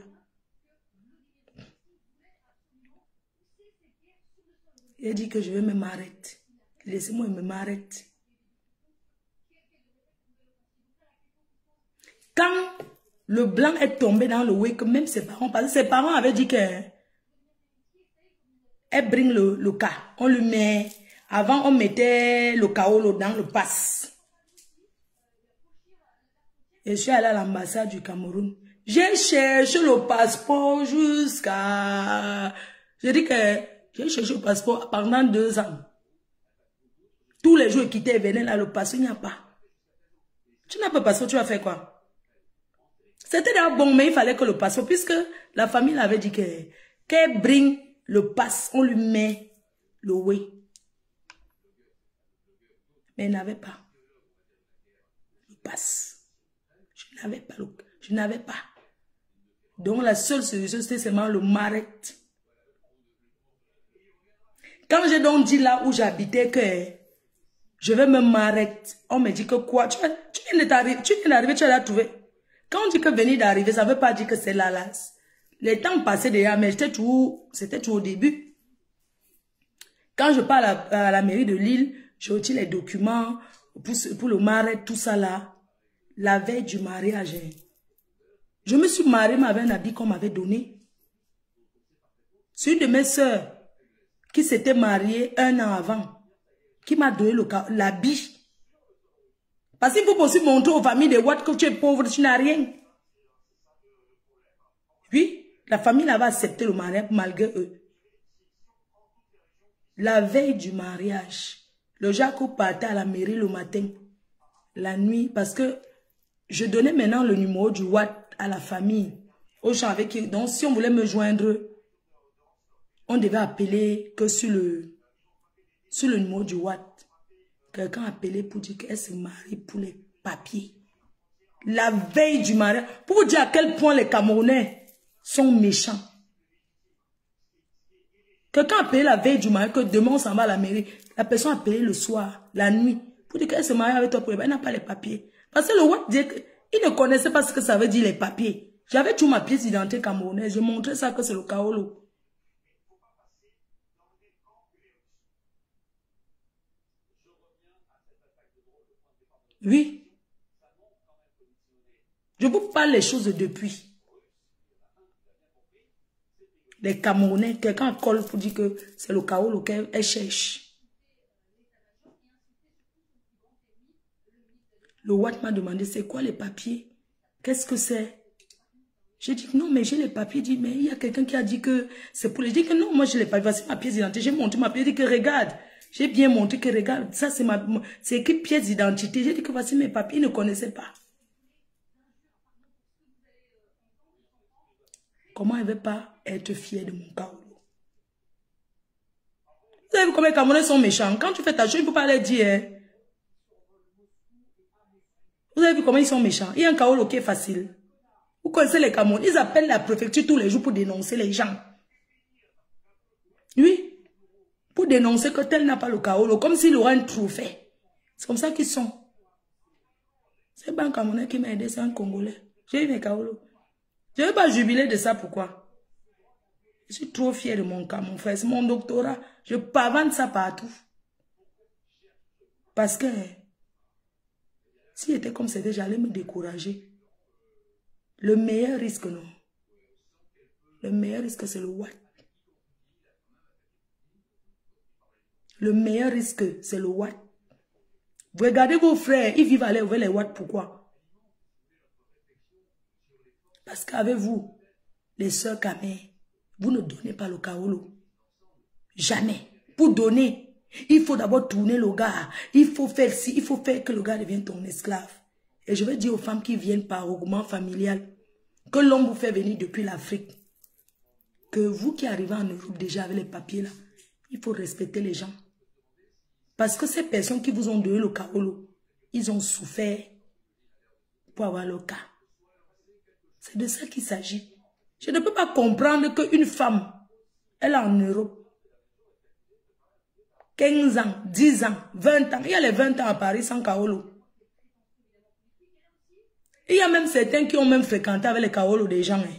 Il dit que je vais me m'arrêter. Laissez-moi me m'arrêter. Quand le blanc est tombé dans le wake, même ses parents, parce que ses parents avaient dit que elle bring le cas. On le met. Avant, on mettait le kaolo dans le pass. Et je suis allée à l'ambassade du Cameroun. J'ai cherché le passeport jusqu'à... Je dis que j'ai cherché le passeport pendant 2 ans. Tous les jours, quittaient et venaient là, le passeport, il n'y a pas. Tu n'as pas de passeport, tu vas faire quoi? C'était déjà bon, mais il fallait que le passeport, puisque la famille avait dit qu'elle bring le pass, on lui met le way. Mais elle n'avait pas le pass. Je n'avais pas. Donc la seule solution, c'était seulement le marret. Quand j'ai donc dit là où j'habitais que je vais me marrer, on me dit que quoi? Tu viens d'arriver, tu l'as trouvé. Quand on dit que venir d'arriver, ça ne veut pas dire que c'est là. Les temps passaient déjà, mais c'était toujours au début. Quand je parle à la mairie de Lille, j'ai reçu les documents pour le mariage, tout ça là. La veille du mariage, je me suis mariée avec un habit qu'on m'avait donné. C'est une de mes sœurs qui s'était mariée 1 an avant, qui m'a donné l'habit. Parce qu'il faut aussi montrer aux familles de Watt que tu es pauvre, tu n'as rien. Oui, la famille avait accepté le mariage malgré eux. La veille du mariage, le Jacob partait à la mairie le matin, la nuit, parce que je donnais maintenant le numéro du Watt à la famille, aux gens avec qui, donc si on voulait me joindre, on devait appeler que sur le numéro du Watt. Quelqu'un appelait pour dire qu'elle se marie pour les papiers. La veille du mariage, pour vous dire à quel point les Camerounais sont méchants. Quelqu'un appelait la veille du mariage, que demain on s'en va à la mairie. La personne appelait le soir, la nuit, pour dire qu'elle se marie avec toi pour les papiers. Elle n'a pas les papiers. Parce que le Watt dit qu'il ne connaissait pas ce que ça veut dire les papiers. J'avais toujours ma pièce d'identité camerounaise. Je montrais ça que c'est le kaolo. Oui. Je vous parle les choses depuis. Les Camerounais, quelqu'un colle pour dire que c'est le kaolo qu'elle cherche. Le Watt m'a demandé c'est quoi les papiers? Qu'est-ce que c'est? J'ai dit non, mais j'ai les papiers. Il dit mais il y a quelqu'un qui a dit que c'est pour les. J'ai dit que non, moi je les papiers. Voici ma pièce d'identité. J'ai montré ma pièce. J'ai dit que regarde. J'ai bien montré que regarde. Ça c'est écrit pièce d'identité. J'ai dit que voici mes papiers. Ils ne connaissaient pas. Comment elle ne veut pas être fière de mon kaolo? Vous savez comment les Camerounais sont méchants? Quand tu fais ta chose, il ne faut pas les dire. Hein? Vous avez vu comment ils sont méchants? Il y a un kaolo qui est facile. Vous connaissez les Camerounais? Ils appellent la préfecture tous les jours pour dénoncer les gens. Oui. Pour dénoncer que tel n'a pas le kaolo. Comme s'il aurait un trophée. C'est comme ça qu'ils sont. C'est pas un Camerounais qui m'a aidé, c'est un Congolais. J'ai eu mes kaolo. Je ne vais pas jubiler de ça, pourquoi? Je suis trop fier de mon cas, mon frère. C'est mon doctorat. Je pavane ça partout. Parce que si j'étais comme c'était, j'allais me décourager. Le meilleur risque, non. Le meilleur risque, c'est le Watt. Le meilleur risque, c'est le Watt. Vous regardez vos frères, ils vivent à l'air ouvert les Watt. Pourquoi? Parce qu'avec vous, les sœurs Kamé, vous ne donnez pas le kaolo. Jamais. Pour donner, il faut d'abord tourner le gars. Il faut faire ci, il faut faire que le gars devienne ton esclave. Et je vais dire aux femmes qui viennent par regroupement familial que l'homme vous fait venir depuis l'Afrique. Que vous qui arrivez en Europe déjà avec les papiers là, il faut respecter les gens. Parce que ces personnes qui vous ont donné le Kaolo, ils ont souffert pour avoir le cas. C'est de ça qu'il s'agit. Je ne peux pas comprendre qu'une femme, elle est en Europe, 15 ans, 10 ans, 20 ans. Il y a les 20 ans à Paris sans Kaolo. Il y a même certains qui ont même fréquenté avec les Kaolo des gens. Hein.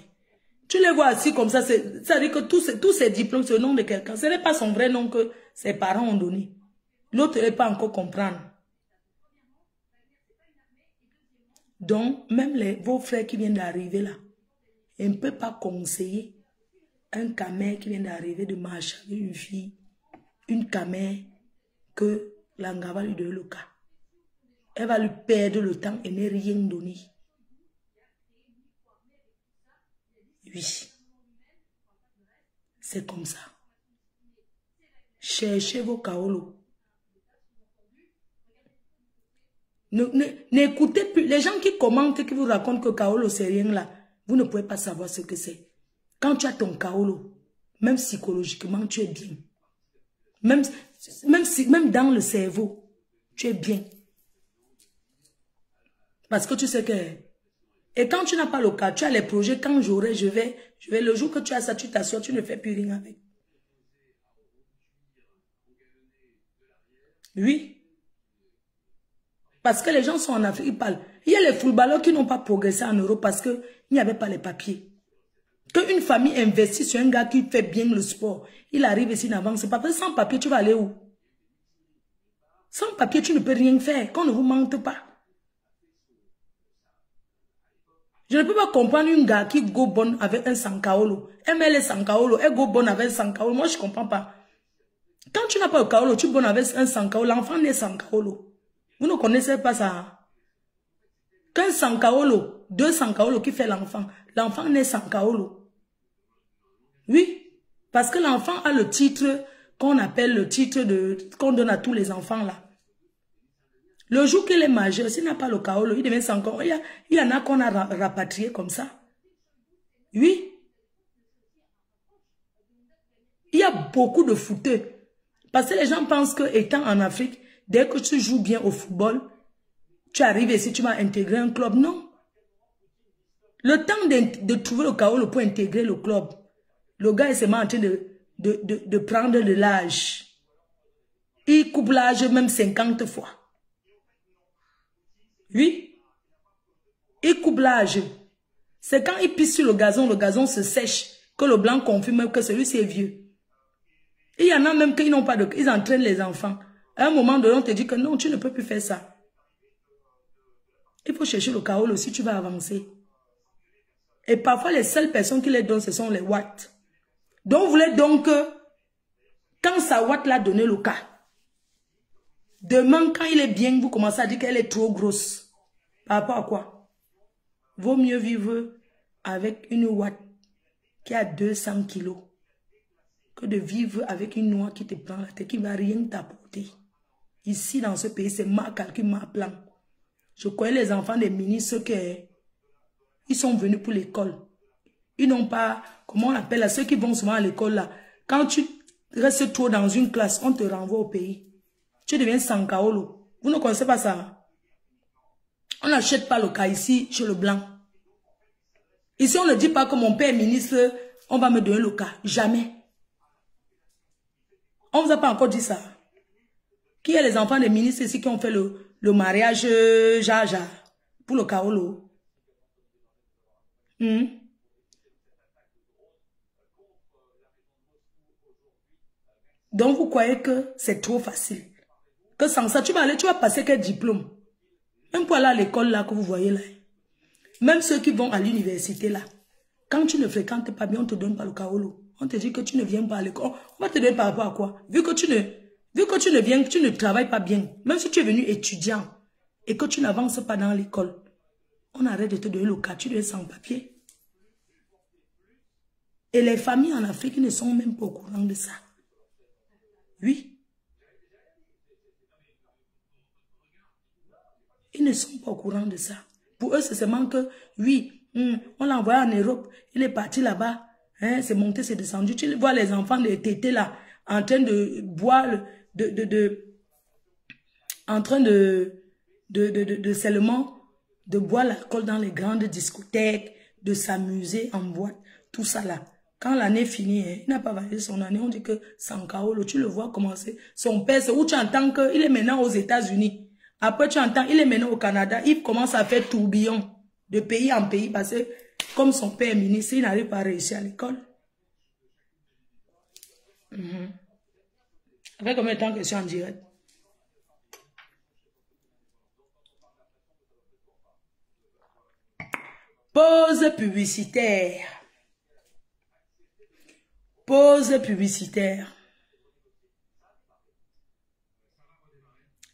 Tu les vois assis comme ça, ça veut dire que tous ces diplômes, c'est le nom de quelqu'un. Ce n'est pas son vrai nom que ses parents ont donné. L'autre ne peut pas encore comprendre. Donc, même vos frères qui viennent d'arriver là, ils ne peuvent pas conseiller un camère qui vient d'arriver de marcher avec une fille, une camère que l'Anga va lui donner le cas. Elle va lui perdre le temps et ne rien donner. Oui. C'est comme ça. Cherchez vos Kaolo. N'écoutez plus. Les gens qui commentent, qui vous racontent que Kaolo c'est rien là, vous ne pouvez pas savoir ce que c'est. Quand tu as ton Kaolo, même psychologiquement, tu es bien. Même dans le cerveau, tu es bien. Parce que tu sais que... Et quand tu n'as pas le cas, tu as les projets, quand j'aurai, je vais, le jour que tu as ça, tu t'assois, tu ne fais plus rien avec. Oui. Parce que les gens sont en Afrique, ils parlent. Il y a les footballeurs qui n'ont pas progressé en Europe parce qu'il n'y avait pas les papiers. Qu'une famille investit sur un gars qui fait bien le sport, il arrive ici, n'avance pas. Parce que sans papier, tu vas aller où? Sans papier, tu ne peux rien faire. Qu'on ne vous mente pas. Je ne peux pas comprendre un gars qui go bon avec un Sankaolo. Elle met les Sankaolo, elle go bon avec un Sankaolo. Moi, je ne comprends pas. Quand tu n'as pas le Kaolo, tu bon avec un Sankaolo. L'enfant n'est Sankaolo. Vous ne connaissez pas ça. Qu'un Sankaolo, 2 Sankaolo qui fait l'enfant. L'enfant n'est Sankaolo. Oui. Parce que l'enfant a le titre qu'on appelle le titre qu'on donne à tous les enfants là. Le jour qu'il est majeur, s'il n'a pas le Kaolo, il devient Sankaolo. Il y en a qu'on a rapatrié comme ça. Oui. Il y a beaucoup de footeux. Parce que les gens pensent que étant en Afrique, dès que tu joues bien au football, tu arrives ici, tu vas intégrer un club. Non. Le temps de trouver le Kaolo pour intégrer le club, le gars est seulement en train de prendre de l'âge. Il coupe l'âge même 50 fois. Oui. Il coupe l'âge. C'est quand il pisse sur le gazon se sèche, que le blanc confirme que celui-ci est vieux. Il y en a même qui n'ont pas de... Ils entraînent les enfants. À un moment donné, on te dit que non, tu ne peux plus faire ça. Il faut chercher le Kaolo si tu vas avancer. Et parfois, les seules personnes qui les donnent, ce sont les watts. Donc, vous voulez donc que, quand sa watt l'a donné le cas, demain, quand il est bien, vous commencez à dire qu'elle est trop grosse. Par rapport à quoi? Vaut mieux vivre avec une watt qui a 200 kilos que de vivre avec une noix qui te prend la tête, qui ne va rien t'apporter. Ici, dans ce pays, c'est ma calcul, ma plan. Je connais les enfants des ministres ils sont venus pour l'école. Ils n'ont pas, comment on appelle, ceux qui vont souvent à l'école là. Quand tu restes trop dans une classe, on te renvoie au pays. Tu deviens Sankaolo. Vous ne connaissez pas ça? On n'achète pas le cas ici chez le blanc. Ici, on ne dit pas que mon père est ministre, on va me donner le cas. Jamais. On ne vous a pas encore dit ça. Qui est les enfants des ministres ici qui ont fait le mariage Jaja pour le Kaolo? Donc vous croyez que c'est trop facile. Que sans ça, tu vas passer quel diplôme? Même pour aller à l'école là que vous voyez là. Même ceux qui vont à l'université là. Quand tu ne fréquentes pas bien, on ne te donne pas le Kaolo. On te dit que tu ne viens pas à l'école. On va te donner par rapport à quoi? Vu que tu ne travailles pas bien, même si tu es venu étudiant et que tu n'avances pas dans l'école, on arrête de te donner le cas, tu es sans papier. Et les familles en Afrique ne sont même pas au courant de ça. Oui. Ils ne sont pas au courant de ça. Pour eux, c'est seulement que, oui, on l'a envoyé en Europe, il est parti là-bas, hein, c'est monté, c'est descendu. Tu vois les enfants de tétés là, en train de boire, en train seulement de boire l'alcool dans les grandes discothèques, de s'amuser en boîte, tout ça là. Quand l'année finit, hein, il n'a pas validé son année, on dit que Sankaolo, tu le vois commencer. Son père, c'est où tu entends qu'il est maintenant aux États-Unis. Après, tu entends, il est maintenant au Canada. Il commence à faire tourbillon de pays en pays parce que, comme son père est ministre, il n'arrive pas à réussir à l'école. Avec combien de temps que je suis en direct? Pause publicitaire. Pause publicitaire.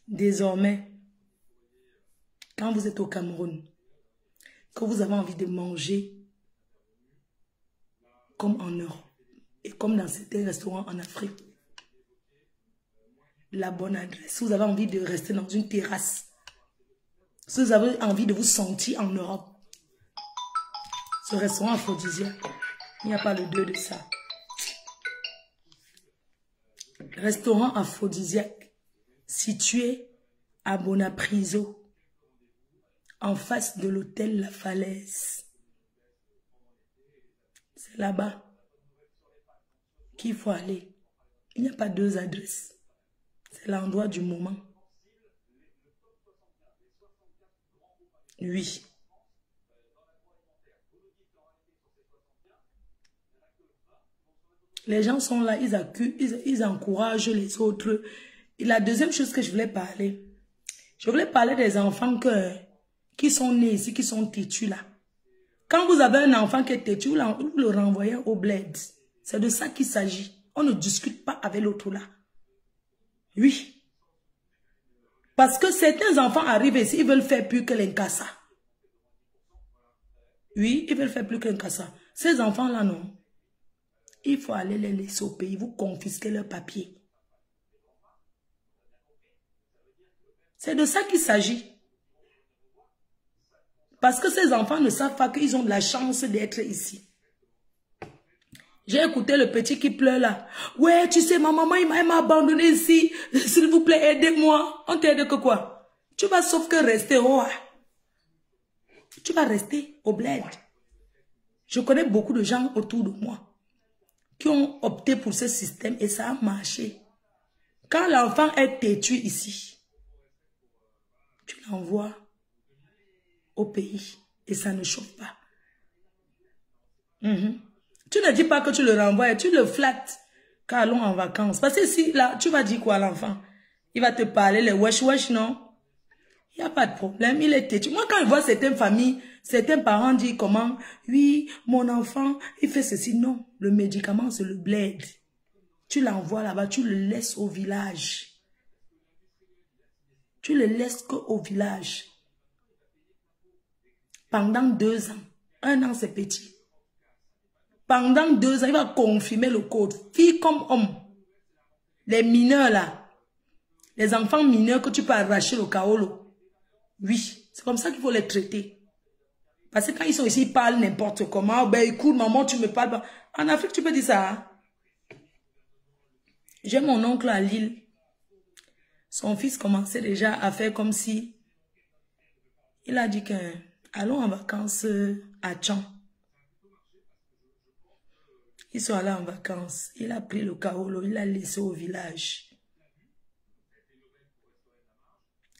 Désormais, quand vous êtes au Cameroun, que vous avez envie de manger comme en Europe et comme dans certains restaurants en Afrique, la bonne adresse. Si vous avez envie de rester dans une terrasse, si vous avez envie de vous sentir en Europe, ce restaurant aphrodisiaque, il n'y a pas le 2 de ça. Restaurant aphrodisiaque situé à Bonapriso, en face de l'hôtel La Falaise. C'est là-bas qu'il faut aller. Il n'y a pas 2 adresses. C'est l'endroit du moment. Oui. Les gens sont là, ils accusent, ils encouragent les autres. Et la deuxième chose que je voulais parler des enfants qui sont nés ici, qui sont têtus là. Quand vous avez un enfant qui est têtu, vous le renvoyez au bled. C'est de ça qu'il s'agit. On ne discute pas avec l'autre là. Oui. Parce que certains enfants arrivent ici, ils veulent faire plus que l'incassa. Oui, ils veulent faire plus que l'incassa. Ces enfants-là, non. Il faut aller les laisser au pays, vous confisquez leurs papiers. C'est de ça qu'il s'agit. Parce que ces enfants ne savent pas qu'ils ont de la chance d'être ici. J'ai écouté le petit qui pleure là. Ouais, tu sais, ma maman, elle m'a abandonné ici. S'il vous plaît, aidez-moi. On t'aide que quoi? Tu vas sauf que rester au Tu vas rester au bled. Je connais beaucoup de gens autour de moi qui ont opté pour ce système et ça a marché. Quand l'enfant est têtu ici, tu l'envoies au pays et ça ne chauffe pas. Tu ne dis pas que tu le renvoies, tu le flattes quand allons en vacances. Parce que si là, tu vas dire quoi à l'enfant? Il va te parler les wesh, non? Il n'y a pas de problème, il est têtu. Moi, quand je vois certaines familles, certains parents disent comment, oui, mon enfant, il fait ceci. Non, le médicament, c'est le bled. Tu l'envoies là-bas, tu le laisses au village. Tu le laisses qu'au village. Pendant 2 ans. 1 an, c'est petit. Pendant 2 ans, il va confirmer le code. Fille comme homme. Les mineurs là. Les enfants mineurs que tu peux arracher le kaolo. Oui, c'est comme ça qu'il faut les traiter. Parce que quand ils sont ici, ils parlent n'importe comment. Ben écoute, maman, tu me parles pas. En Afrique, tu peux dire ça. Hein? J'ai mon oncle à Lille. Son fils commençait déjà à faire comme si... Il a dit que allons en vacances à Tchang. Ils sont allés en vacances. Il a pris le kaolo, il l'a laissé au village.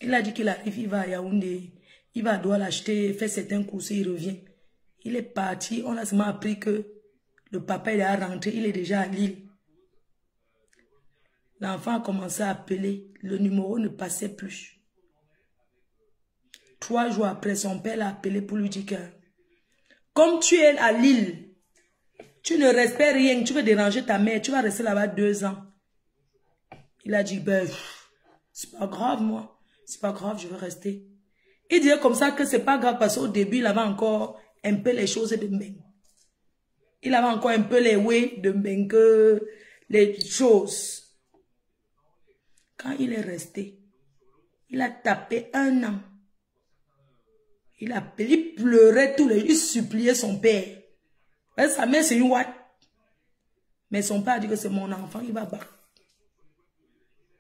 Il a dit qu'il arrive, il va à Yaoundé, il va devoir l'acheter, faire certains courses, il revient. Il est parti, on a seulement appris que le papa est rentré, il est déjà à Lille. L'enfant a commencé à appeler, le numéro ne passait plus. 3 jours après, son père l'a appelé pour lui dire que comme tu es à Lille, tu ne respectes rien, tu veux déranger ta mère, tu vas rester là-bas 2 ans. Il a dit, ben, c'est pas grave moi. C'est pas grave, je vais rester. Il disait comme ça que c'est pas grave parce qu'au début, il avait encore un peu les choses de Mbeng. Il avait encore un peu les way de Mbeng, les choses. Quand il est resté, il a tapé 1 an Il appelait, il pleurait tous les jours, il suppliait son père. Et sa mère, c'est une ouate. Mais son père a dit que c'est mon enfant, il va battre.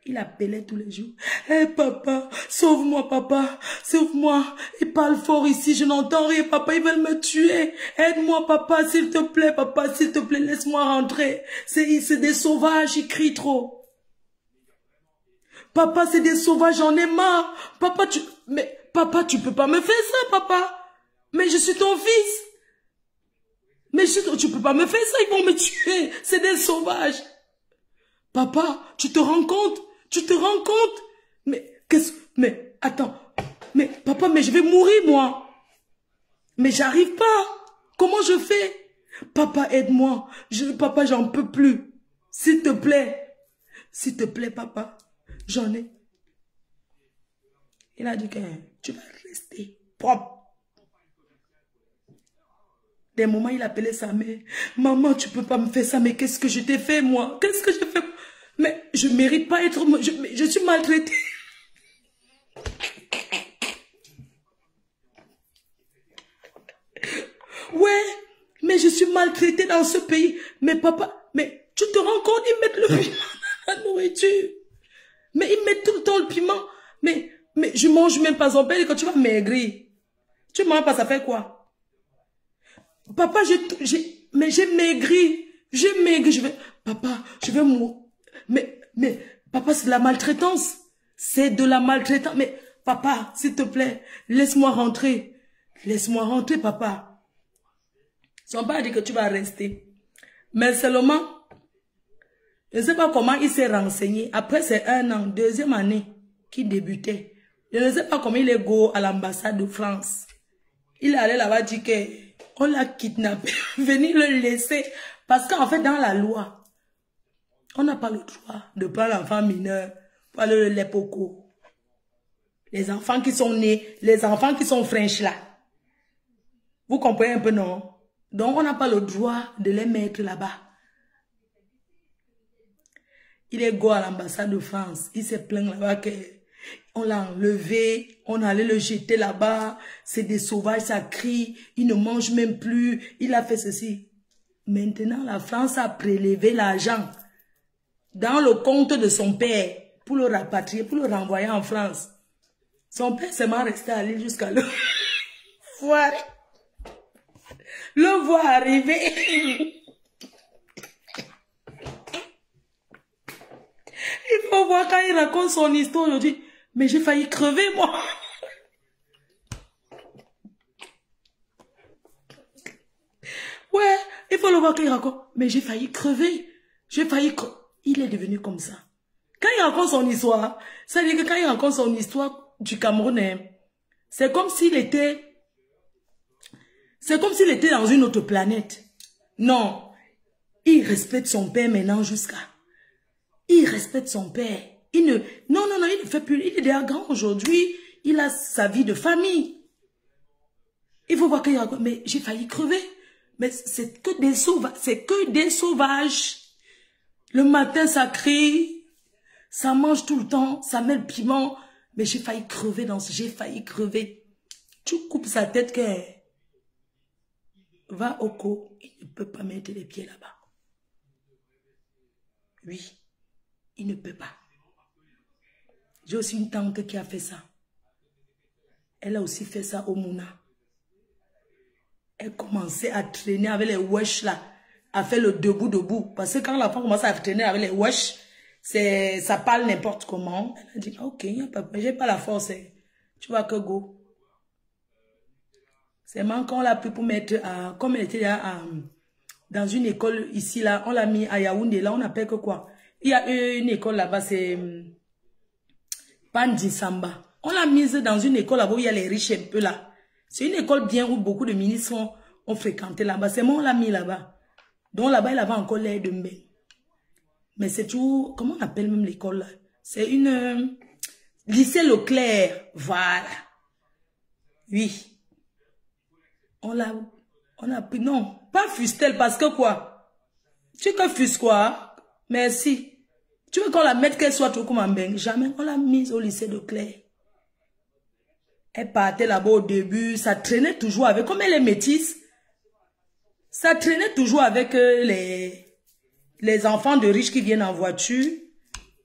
Il appelait tous les jours. Hé papa, sauve-moi papa, sauve-moi. Il parle fort ici, je n'entends rien papa, ils veulent me tuer. Aide-moi papa, s'il te plaît papa, s'il te plaît, laisse-moi rentrer. C'est des sauvages, ils crient trop. Papa, c'est des sauvages, j'en ai marre. Papa, tu peux pas me faire ça papa. Mais je suis ton fils. Mais tu peux pas me faire ça, ils vont me tuer. C'est des sauvages. Papa, tu te rends compte? Tu te rends compte? Mais, attends. Mais, papa, mais je vais mourir, moi. Mais j'arrive pas. Comment je fais? Papa, aide-moi. Papa, j'en peux plus. S'il te plaît. S'il te plaît, papa. J'en ai. Il a dit que tu vas rester propre. Des moments, il appelait sa mère. Maman, tu peux pas me faire ça, mais qu'est-ce que je t'ai fait, moi? Qu'est-ce que j'ai fait? Mais je mérite pas être... Je suis maltraitée. Ouais, mais je suis maltraitée dans ce pays. Mais papa, mais tu te rends compte, ils mettent le piment dans la nourriture. Mais ils mettent tout le temps le piment. Mais je mange même pas son père. Quand tu vas maigrir, tu manges pas, ça fait quoi? Papa, mais j'ai maigri. J'ai maigri. Papa, je vais mourir. Mais, papa, c'est de la maltraitance. C'est de la maltraitance. Mais, papa, s'il te plaît, laisse-moi rentrer. Laisse-moi rentrer, papa. Son père a dit que tu vas rester. Mais seulement, je ne sais pas comment il s'est renseigné. Après, c'est 1 an, 2e année qu'il débutait. Je ne sais pas comment il est go à l'ambassade de France. Il allait là-bas dire qu'on l'a kidnappé. Venir le laisser. Parce qu'en fait, dans la loi, on n'a pas le droit de prendre l'enfant mineur pour aller le l'époko. Les enfants qui sont nés, les enfants qui sont French là. Vous comprenez un peu, non? Donc, on n'a pas le droit de les mettre là-bas. Il est go à l'ambassade de France. Il s'est plaint là-bas qu'on l'a enlevé, on allait le jeter là-bas. C'est des sauvages, ça crie. Il ne mange même plus. Il a fait ceci. Maintenant, la France a prélevé l'argent dans le compte de son père pour le rapatrier, pour le renvoyer en France. Son père s'est mal resté à l'île jusqu'à le voir. Le voir arriver. Il faut voir quand il raconte son histoire aujourd'hui. Mais j'ai failli crever, moi. Ouais, il faut le voir quand il raconte. Mais j'ai failli crever. Il est devenu comme ça. Quand il raconte son histoire, ça veut dire que quand il raconte son histoire du Cameroun, c'est comme s'il était... C'est comme s'il était dans une autre planète. Non. Il respecte son père maintenant jusqu'à... Il respecte son père. Non, il ne fait plus. Il est déjà grand aujourd'hui. Il a sa vie de famille. Il faut voir qu'il raconte. Mais j'ai failli crever. Mais c'est que des sauvages. C'est que des sauvages. Le matin, ça crie. Ça mange tout le temps. Ça met le piment. Mais j'ai failli crever dans ce... J'ai failli crever. Tu coupes sa tête que... Va au co. Il ne peut pas mettre les pieds là-bas. Oui. Il ne peut pas. J'ai aussi une tante qui a fait ça. Elle a aussi fait ça au Mouna. Elle commençait à traîner avec les wesh là. À faire le debout. Parce que quand la femme commence à traîner avec les wesh, ça parle n'importe comment. Elle a dit, ok, j'ai pas la force. Tu vois que go. C'est même quand on l'a pris pour mettre à... Comme elle était là, dans une école ici là, on l'a mis à Yaoundé. Là, on appelle que quoi? Il y a une école là-bas, c'est Pandi Samba. On l'a mise dans une école là-bas où il y a les riches un peu là. C'est une école bien où beaucoup de ministres ont fréquenté là-bas. C'est moi, on l'a mis là-bas. Donc là-bas, il avait encore l'air de bain. Mais c'est tout... Comment on appelle même l'école là? C'est une... lycée Leclerc. Voilà. Oui. On a pris... Non, pas Fustel parce que quoi? Tu que Fus quoi? Merci. Tu veux qu'on la mette qu'elle soit tout comme un bain? Jamais. On l'a mise au lycée de Claire. Elle partait là-bas au début, ça traînait toujours avec, comme elle est métisse, ça traînait toujours avec les enfants de riches qui viennent en voiture.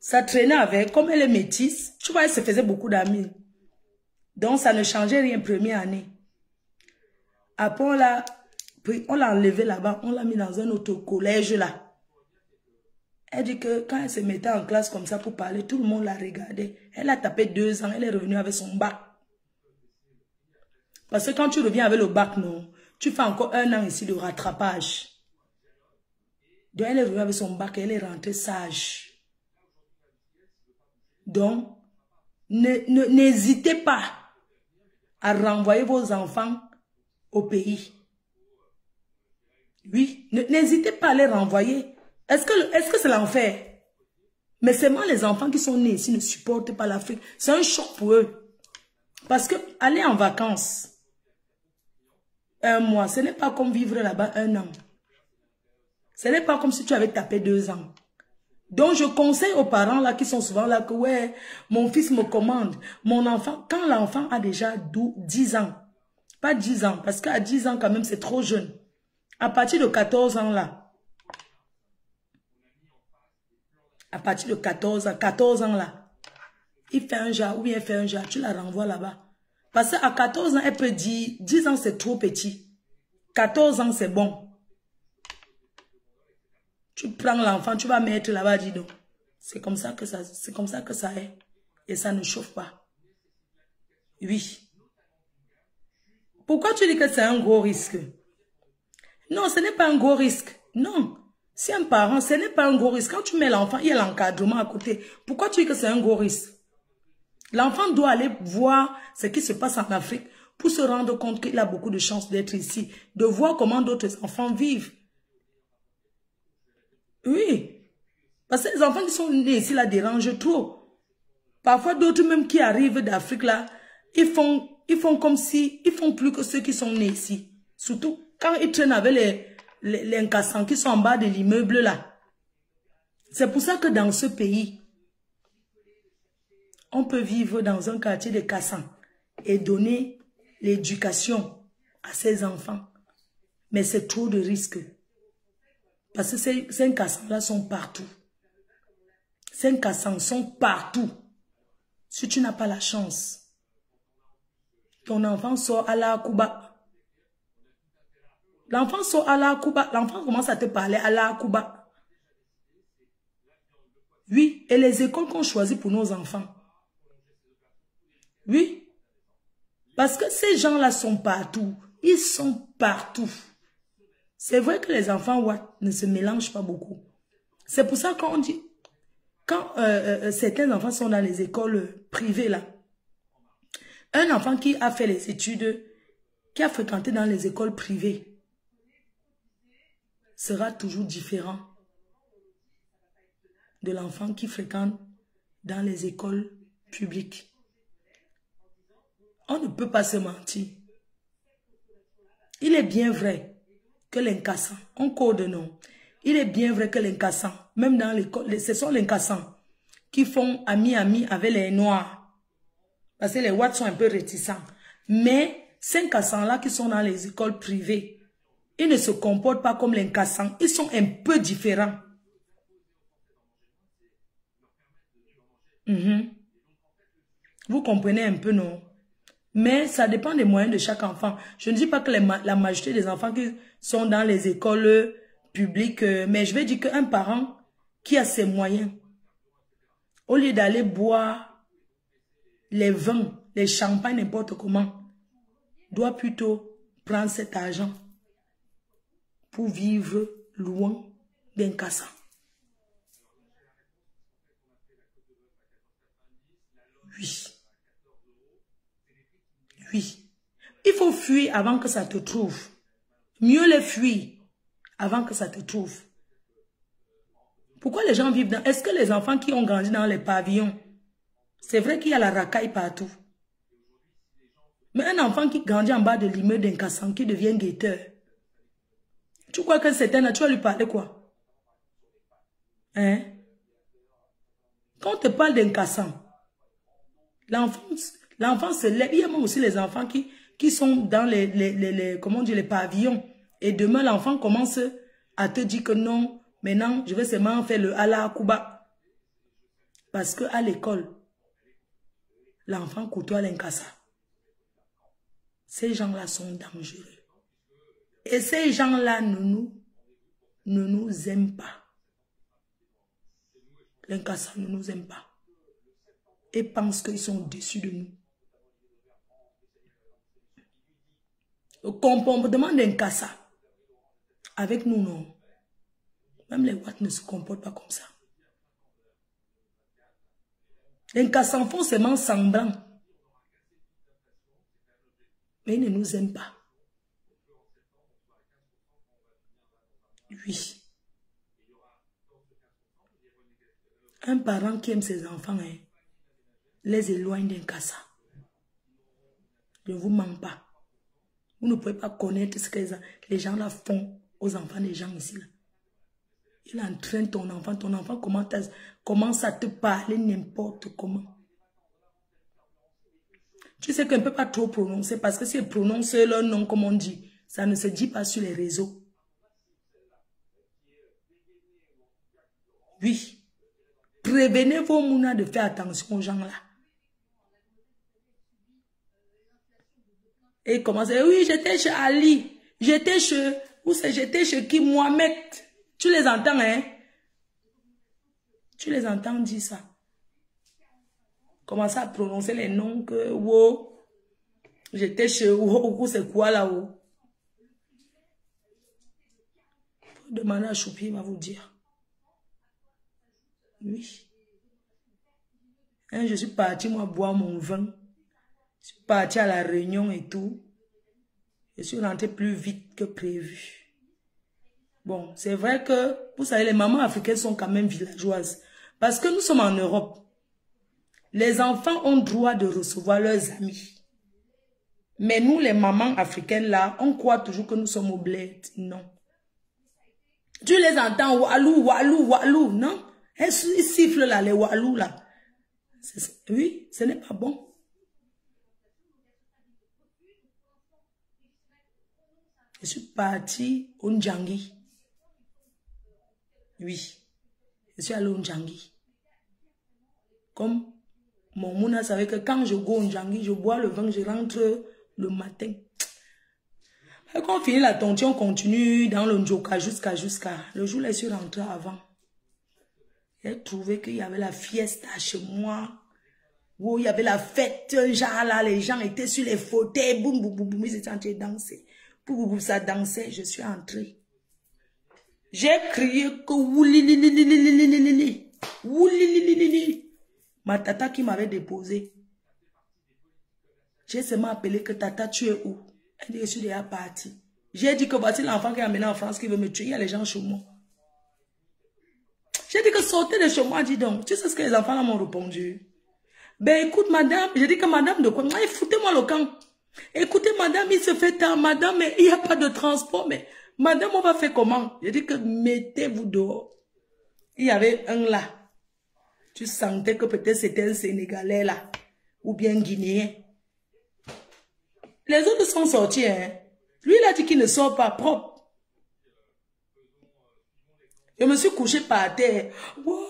Ça traînait avec, comme elle est métisse, tu vois, elle se faisait beaucoup d'amis. Donc, ça ne changeait rien première année. Après, on l'a enlevé là-bas, on l'a mis dans un autre collège là. Elle dit que quand elle se mettait en classe comme ça pour parler, tout le monde la regardait. Elle a tapé 2 ans, elle est revenue avec son bac. Parce que quand tu reviens avec le bac, non, tu fais encore 1 an ici de rattrapage. Donc, elle est revenue avec son bac et elle est rentrée sage. Donc, n'hésitez pas à renvoyer vos enfants au pays. Oui, n'hésitez pas à les renvoyer. Est-ce que c'est l'enfer? Mais seulement les enfants qui sont nés ici ne supportent pas l'Afrique. C'est un choc pour eux. Parce que aller en vacances, 1 mois, ce n'est pas comme vivre là-bas 1 an. Ce n'est pas comme si tu avais tapé 2 ans. Donc, je conseille aux parents là qui sont souvent là que, ouais, mon fils me commande. Mon enfant, quand l'enfant a déjà 10 ans, pas 10 ans, parce qu'à 10 ans quand même, c'est trop jeune. À partir de 14 ans là, à partir de 14 ans là, il fait un jar ou bien elle fait un jar, tu la renvoies là-bas. Parce qu'à 14 ans, elle peut dire, 10 ans c'est trop petit. 14 ans c'est bon. Tu prends l'enfant, tu vas mettre là-bas, dis donc. C'est comme ça que ça est. Et ça ne chauffe pas. Oui. Pourquoi tu dis que c'est un gros risque? Non, ce n'est pas un gros risque. Non. Si un parent, ce n'est pas un gros risque. Quand tu mets l'enfant, il y a l'encadrement à côté. Pourquoi tu dis que c'est un gros risque? L'enfant doit aller voir ce qui se passe en Afrique pour se rendre compte qu'il a beaucoup de chances d'être ici. De voir comment d'autres enfants vivent. Oui. Parce que les enfants qui sont nés ici là dérangent trop. Parfois d'autres même qui arrivent d'Afrique là, ils font comme si, ils font plus que ceux qui sont nés ici. Surtout quand ils traînent avec les incassants qui sont en bas de l'immeuble là. C'est pour ça que dans ce pays, on peut vivre dans un quartier de cassants et donner l'éducation à ses enfants. Mais c'est trop de risques. Parce que ces incassants-là sont partout. Ces incassants sont partout. Si tu n'as pas la chance, ton enfant sort à la Cuba. L'enfant sort à la Cuba. L'enfant commence à te parler à la Cuba. Oui, et les écoles qu'on choisit pour nos enfants. Oui, parce que ces gens-là sont partout. Ils sont partout. C'est vrai que les enfants ne se mélangent pas beaucoup. C'est pour ça qu'on dit, quand certains enfants sont dans les écoles privées là, un enfant qui a fait les études, qui a fréquenté dans les écoles privées, sera toujours différent de l'enfant qui fréquente dans les écoles publiques. On ne peut pas se mentir. Il est bien vrai que l'incassant, on code non. Il est bien vrai que l'incassant, même dans l'école, ce sont les incassants qui font ami-ami avec les noirs. Parce que les Ouads sont un peu réticents. Mais ces incassants-là qui sont dans les écoles privées, ils ne se comportent pas comme les incassants. Ils sont un peu différents. Vous comprenez un peu, non? Mais ça dépend des moyens de chaque enfant. Je ne dis pas que la majorité des enfants qui sont dans les écoles publiques, mais je vais dire qu'un parent qui a ses moyens, au lieu d'aller boire les vins, les champagnes, n'importe comment, doit plutôt prendre cet argent pour vivre loin d'un cassant. Oui. Oui. Il faut fuir avant que ça te trouve. Mieux les fuir avant que ça te trouve. Pourquoi les gens vivent dans... Est-ce que les enfants qui ont grandi dans les pavillons, c'est vrai qu'il y a la racaille partout. Mais un enfant qui grandit en bas de l'immeuble d'un cassant, qui devient guetteur, tu crois que c'est un... Tu vas lui parler quoi? Hein? Quand on te parle d'un cassant, L'enfant se lève. Il y a même aussi les enfants qui sont dans comment dire, les pavillons. Et demain, l'enfant commence à te dire que non, maintenant, je vais seulement faire le Allah Kuba. Parce qu'à l'école, l'enfant côtoie l'incassa. Ces gens-là sont dangereux. Et ces gens-là ne nous aiment pas. L'incassa ne nous aime pas. Et pensent qu'ils sont au-dessus de nous. Le comportement d'incassa, avec nous, non. Même les Watts ne se comportent pas comme ça. L'incassa font seulement semblant. Mais ils ne nous aiment pas. Oui. Un parent qui aime ses enfants, hein, les éloigne d'un cassa. Je ne vous mens pas. Vous ne pouvez pas connaître ce que les gens là font aux enfants des gens ici. Là. Il entraîne ton enfant commence à te parler n'importe comment. Tu sais qu'on ne peut pas trop prononcer parce que si ils prononcent leur nom comme on dit, ça ne se dit pas sur les réseaux. Oui. Prévenez vos mounas de faire attention aux gens là. Et commencez, oui, j'étais chez Ali, j'étais chez qui, Mohamed. Tu les entends, hein? Tu les entends dire ça. Commencez à prononcer les noms que, wow, j'étais chez Wo, c'est quoi là-haut? Demandez à Choupi, il va vous dire. Oui. Hein, je suis parti, moi, boire mon vin. Je suis parti à la réunion et tout. Je suis rentré plus vite que prévu. Bon, c'est vrai que, vous savez, les mamans africaines sont quand même villageoises. Parce que nous sommes en Europe. Les enfants ont droit de recevoir leurs amis. Mais nous, les mamans africaines là, on croit toujours que nous sommes au bled. Non. Tu les entends, walou, walou, walou, non? Ils sifflent là, les walou là. Oui, ce n'est pas bon. Je suis partie au Ndjangi. Oui. Je suis allée au Ndjangi. Comme mon mouna savait que quand je go au Ndjangi, je bois le vin, je rentre le matin. Et quand on finit la tontie, on continue dans le Ndjoka jusqu'à. Le jour où je suis rentrée avant. J'ai trouvé qu'il y avait la fiesta chez moi. Où il y avait la fête, genre là, les gens étaient sur les fauteuils, boum, boum, boum, boum, ils étaient en train de danser. Boum, boum, boum, ça dansait, je suis entrée. J'ai crié que woulililililililili, woulilililili. Ma tata qui m'avait déposé. J'ai seulement appelé que tata, tu es où? Elle dit, je suis déjà partie. J'ai dit que voici l'enfant qui est amené en France qui veut me tuer. Il y a les gens chez moi. J'ai dit que sortez de chez moi, dis donc. Tu sais ce que les enfants là m'ont répondu? Ben écoute madame, j'ai dit que madame de quoi? Foutez-moi le camp. Écoutez madame, il se fait tard, madame, mais il n'y a pas de transport, mais madame, on va faire comment? J'ai dit que mettez-vous dehors. Il y avait un là. Tu sentais que peut-être c'était un Sénégalais là, ou bien Guinéen. Les autres sont sortis, hein. Lui, il a dit qu'il ne sort pas propre. Je me suis couché par terre. Wow,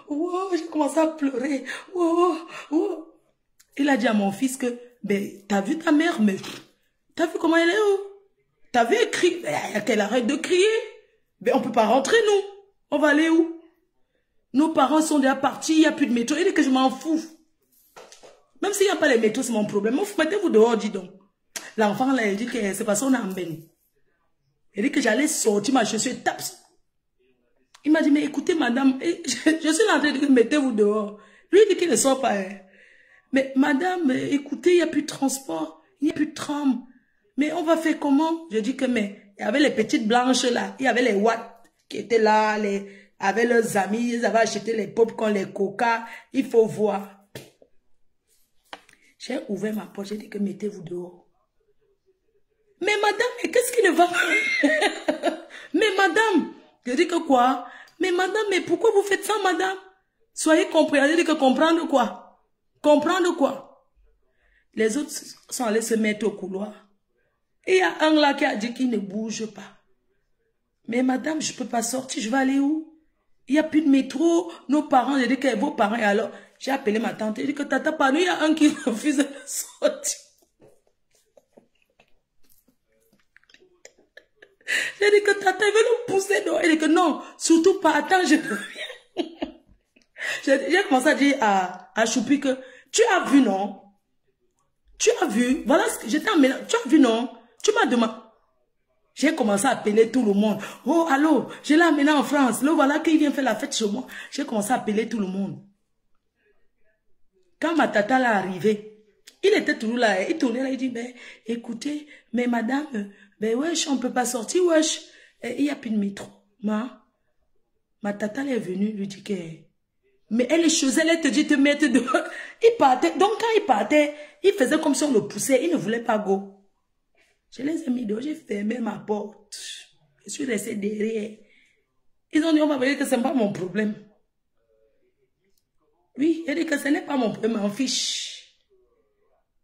wow, j'ai commencé à pleurer. Wow, wow. Il a dit à mon fils que, ben, t'as vu ta mère, mais t'as vu comment elle est où? T'as vu elle crie? Qu'elle arrête de crier. Ben, on peut pas rentrer, nous. On va aller où? Nos parents sont déjà partis, il n'y a plus de métro. Il dit que je m'en fous. Même s'il n'y a pas les métros, c'est mon problème. Mettez-vous dehors, dis donc. L'enfant, là, il dit que c'est parce qu'on est en Ben. Il dit que j'allais sortir ma chaussure, taps. Il m'a dit, mais écoutez, madame, je suis en train de dire, mettez-vous dehors. Lui, il dit qu'il ne sort pas. Hein. Mais madame, écoutez, il n'y a plus de transport, il n'y a plus de tram. Mais on va faire comment? Je dis que, mais il y avait les petites blanches là, il y avait les Watts qui étaient là, avec leurs amis, ils avaient acheté les pop-corn, les coca, il faut voir. J'ai ouvert ma porte, j'ai dit que mettez-vous dehors. Mais madame, mais qu'est-ce qui ne va pas? Mais madame, je dis que quoi? Mais madame, mais pourquoi vous faites ça, madame? Soyez compréhensible, que comprendre quoi? Comprendre quoi? Les autres sont allés se mettre au couloir. Et il y a un là qui a dit qu'il ne bouge pas. Mais madame, je ne peux pas sortir, je vais aller où? Il n'y a plus de métro. Nos parents, j'ai dit que vos parents, et alors, j'ai appelé ma tante, j'ai dit que tata, pardon, il y a un qui refuse de sortir. J'ai dit que tata, il veut nous pousser. Non. Elle dit que non, surtout pas, attends, je reviens. J'ai commencé à dire à Choupi que, tu as vu, non? Tu as vu? Voilà ce que j'étais en mélange. Tu as vu, non? Tu m'as demandé. J'ai commencé à appeler tout le monde. Oh, allô, je l'ai amené en France. Là, voilà qu'il vient faire la fête chez moi. J'ai commencé à appeler tout le monde. Quand ma tata l'a arrivé, il était toujours là. Il tournait là, il dit, ben, écoutez, mais madame, ben, wesh, on ne peut pas sortir, wesh. Il n'y a plus de métro. Ma tata elle est venue, lui dit que, mais elle est chez elle, elle te dit de mettre dehors. Il partait. Donc, quand il partait, il faisait comme si on le poussait. Il ne voulait pas go. Je les ai mis dehors, j'ai fermé ma porte. Je suis restée derrière. Ils ont dit, on va dire que ce n'est pas mon problème. Oui, j'ai dit que ce n'est pas mon problème, m'en fiche.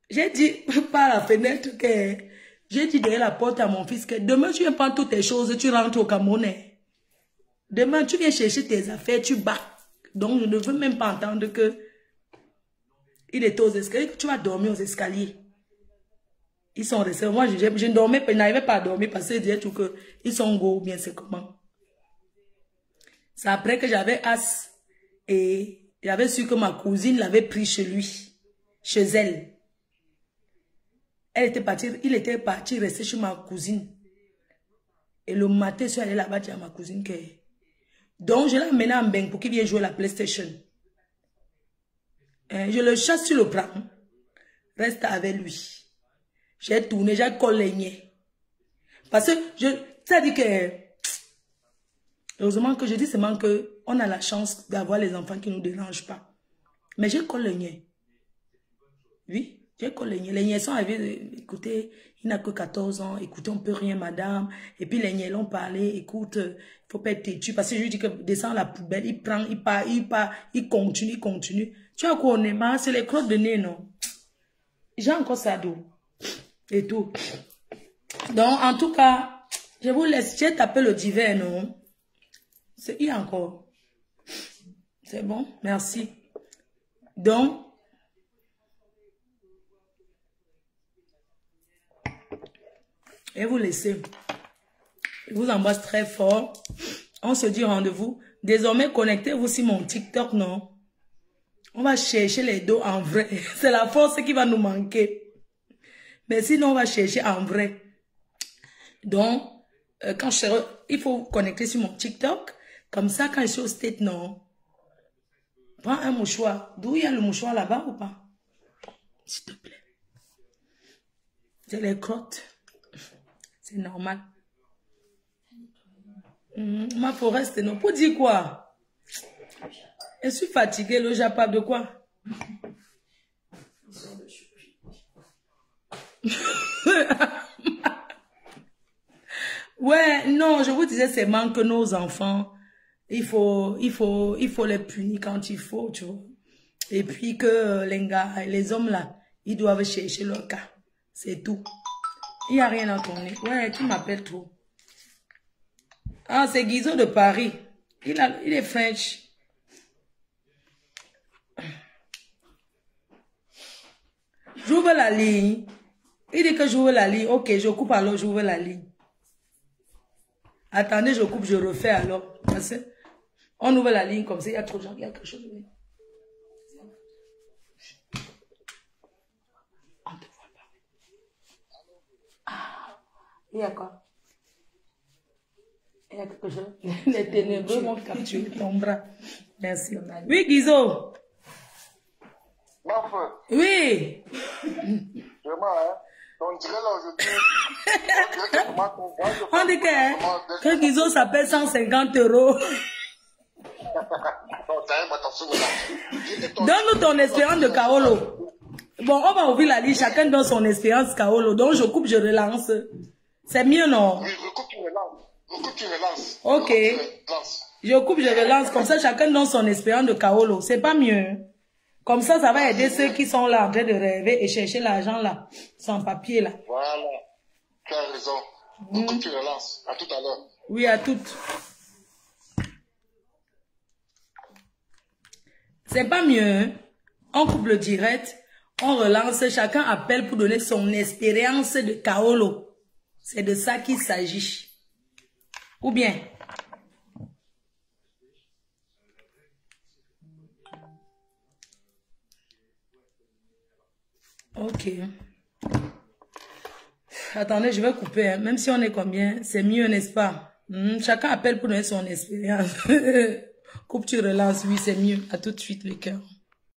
J'ai dit par la fenêtre que... J'ai dit derrière la porte à mon fils que demain tu viens prendre toutes tes choses, tu rentres au Cameroun. Demain tu viens chercher tes affaires, tu bats. Donc je ne veux même pas entendre que... Il était aux escaliers, que tu vas dormir aux escaliers. Ils sont restés. Moi, je ne dormais pas, je n'arrivais pas à dormir parce que je disais tout que ils sont go, bien c'est comment. C'est après que j'avais as et j'avais su que ma cousine l'avait pris chez lui, chez elle. Elle était partie, il était parti rester chez ma cousine. Et le matin, je suis allée là-bas dire à ma cousine que... Donc, je l'ai amené en Beng pour qu'il vienne jouer à la PlayStation. Je le chasse sur le bras. Reste avec lui. J'ai tourné, j'ai collé. Parce que, ça dit que, heureusement que je dis seulement que on a la chance d'avoir les enfants qui ne nous dérangent pas. Mais j'ai collé. Oui, j'ai collé. Les niais sont arrivés, écoutez, il n'a que 14 ans, écoutez, on ne peut rien, madame. Et puis les niais l'ont parlé, écoute, il ne faut pas être têtu. Parce que je lui dis que descend la poubelle, il prend, il part, il continue. Tu vois quoi, on est marre, c'est les crottes de nez, non? J'ai encore ça d'eau. Et tout. Donc, en tout cas, je vous laisse. J'ai tapé le divers, non? Il y a encore. C'est bon? Merci. Donc, et vous laissez. Je vous embrasse très fort. On se dit rendez-vous. Désormais, connectez-vous sur mon TikTok, non? On va chercher les dos en vrai. C'est la force qui va nous manquer. Mais sinon, on va chercher en vrai. Donc, quand je serai, il faut vous connecter sur mon TikTok. Comme ça, quand je suis au state, non. Prends un mouchoir. D'où il y a le mouchoir là-bas ou pas? S'il te plaît. C'est les crottes. C'est normal. Ma forêt, non. Pour dire quoi? Je suis fatiguée, le Japon de quoi? Ouais, non, je vous disais seulement que nos enfants, il faut les punir quand il faut, tu vois. Et puis que les gars, les hommes là, ils doivent chercher leur cas. C'est tout. Il n'y a rien à tourner. Ouais, tu m'appelles trop. Ah, c'est Guizot de Paris. Il est French. J'ouvre la ligne. Il dit que j'ouvre la ligne. Ok, je coupe alors, j'ouvre la ligne. Attendez, je coupe, je refais alors. Parce que on ouvre la ligne comme ça, il y a trop de gens, il y a quelque chose. On te voit pas. Ah, il y a quoi? Il y a quelque chose. Les ténébreux vont capturer ton bras. Merci. Oui, Guizot. Oui. Vraiment, hein? On dirait là aujourd'hui. On dit que Guizot s'appelle 150 €. Donne-nous ton expérience de Kaolo. Bon, on va ouvrir la liste. Chacun donne son expérience Kaolo. Donc, je coupe, je relance. C'est mieux, non? Oui, recoupe, tu relances. Recoupe, tu relances. Ok. Je coupe, je relance. Comme ça, chacun donne son expérience de Kaolo. C'est pas mieux. Comme ça va aider ceux qui sont là en train de rêver et chercher l'argent là, sans papier là. Voilà. Tu as raison. Donc, tu relances. À tout à l'heure. Oui, à toutes. C'est pas mieux, hein? On coupe le direct, on relance, chacun appelle pour donner son expérience de Kaolo. C'est de ça qu'il s'agit. Ou bien? Ok. Attendez, je vais couper. Hein. Même si on est combien, c'est mieux, n'est-ce pas? Chacun appelle pour donner son expérience. Coupe, tu relances. Oui, c'est mieux. À tout de suite, les cœurs.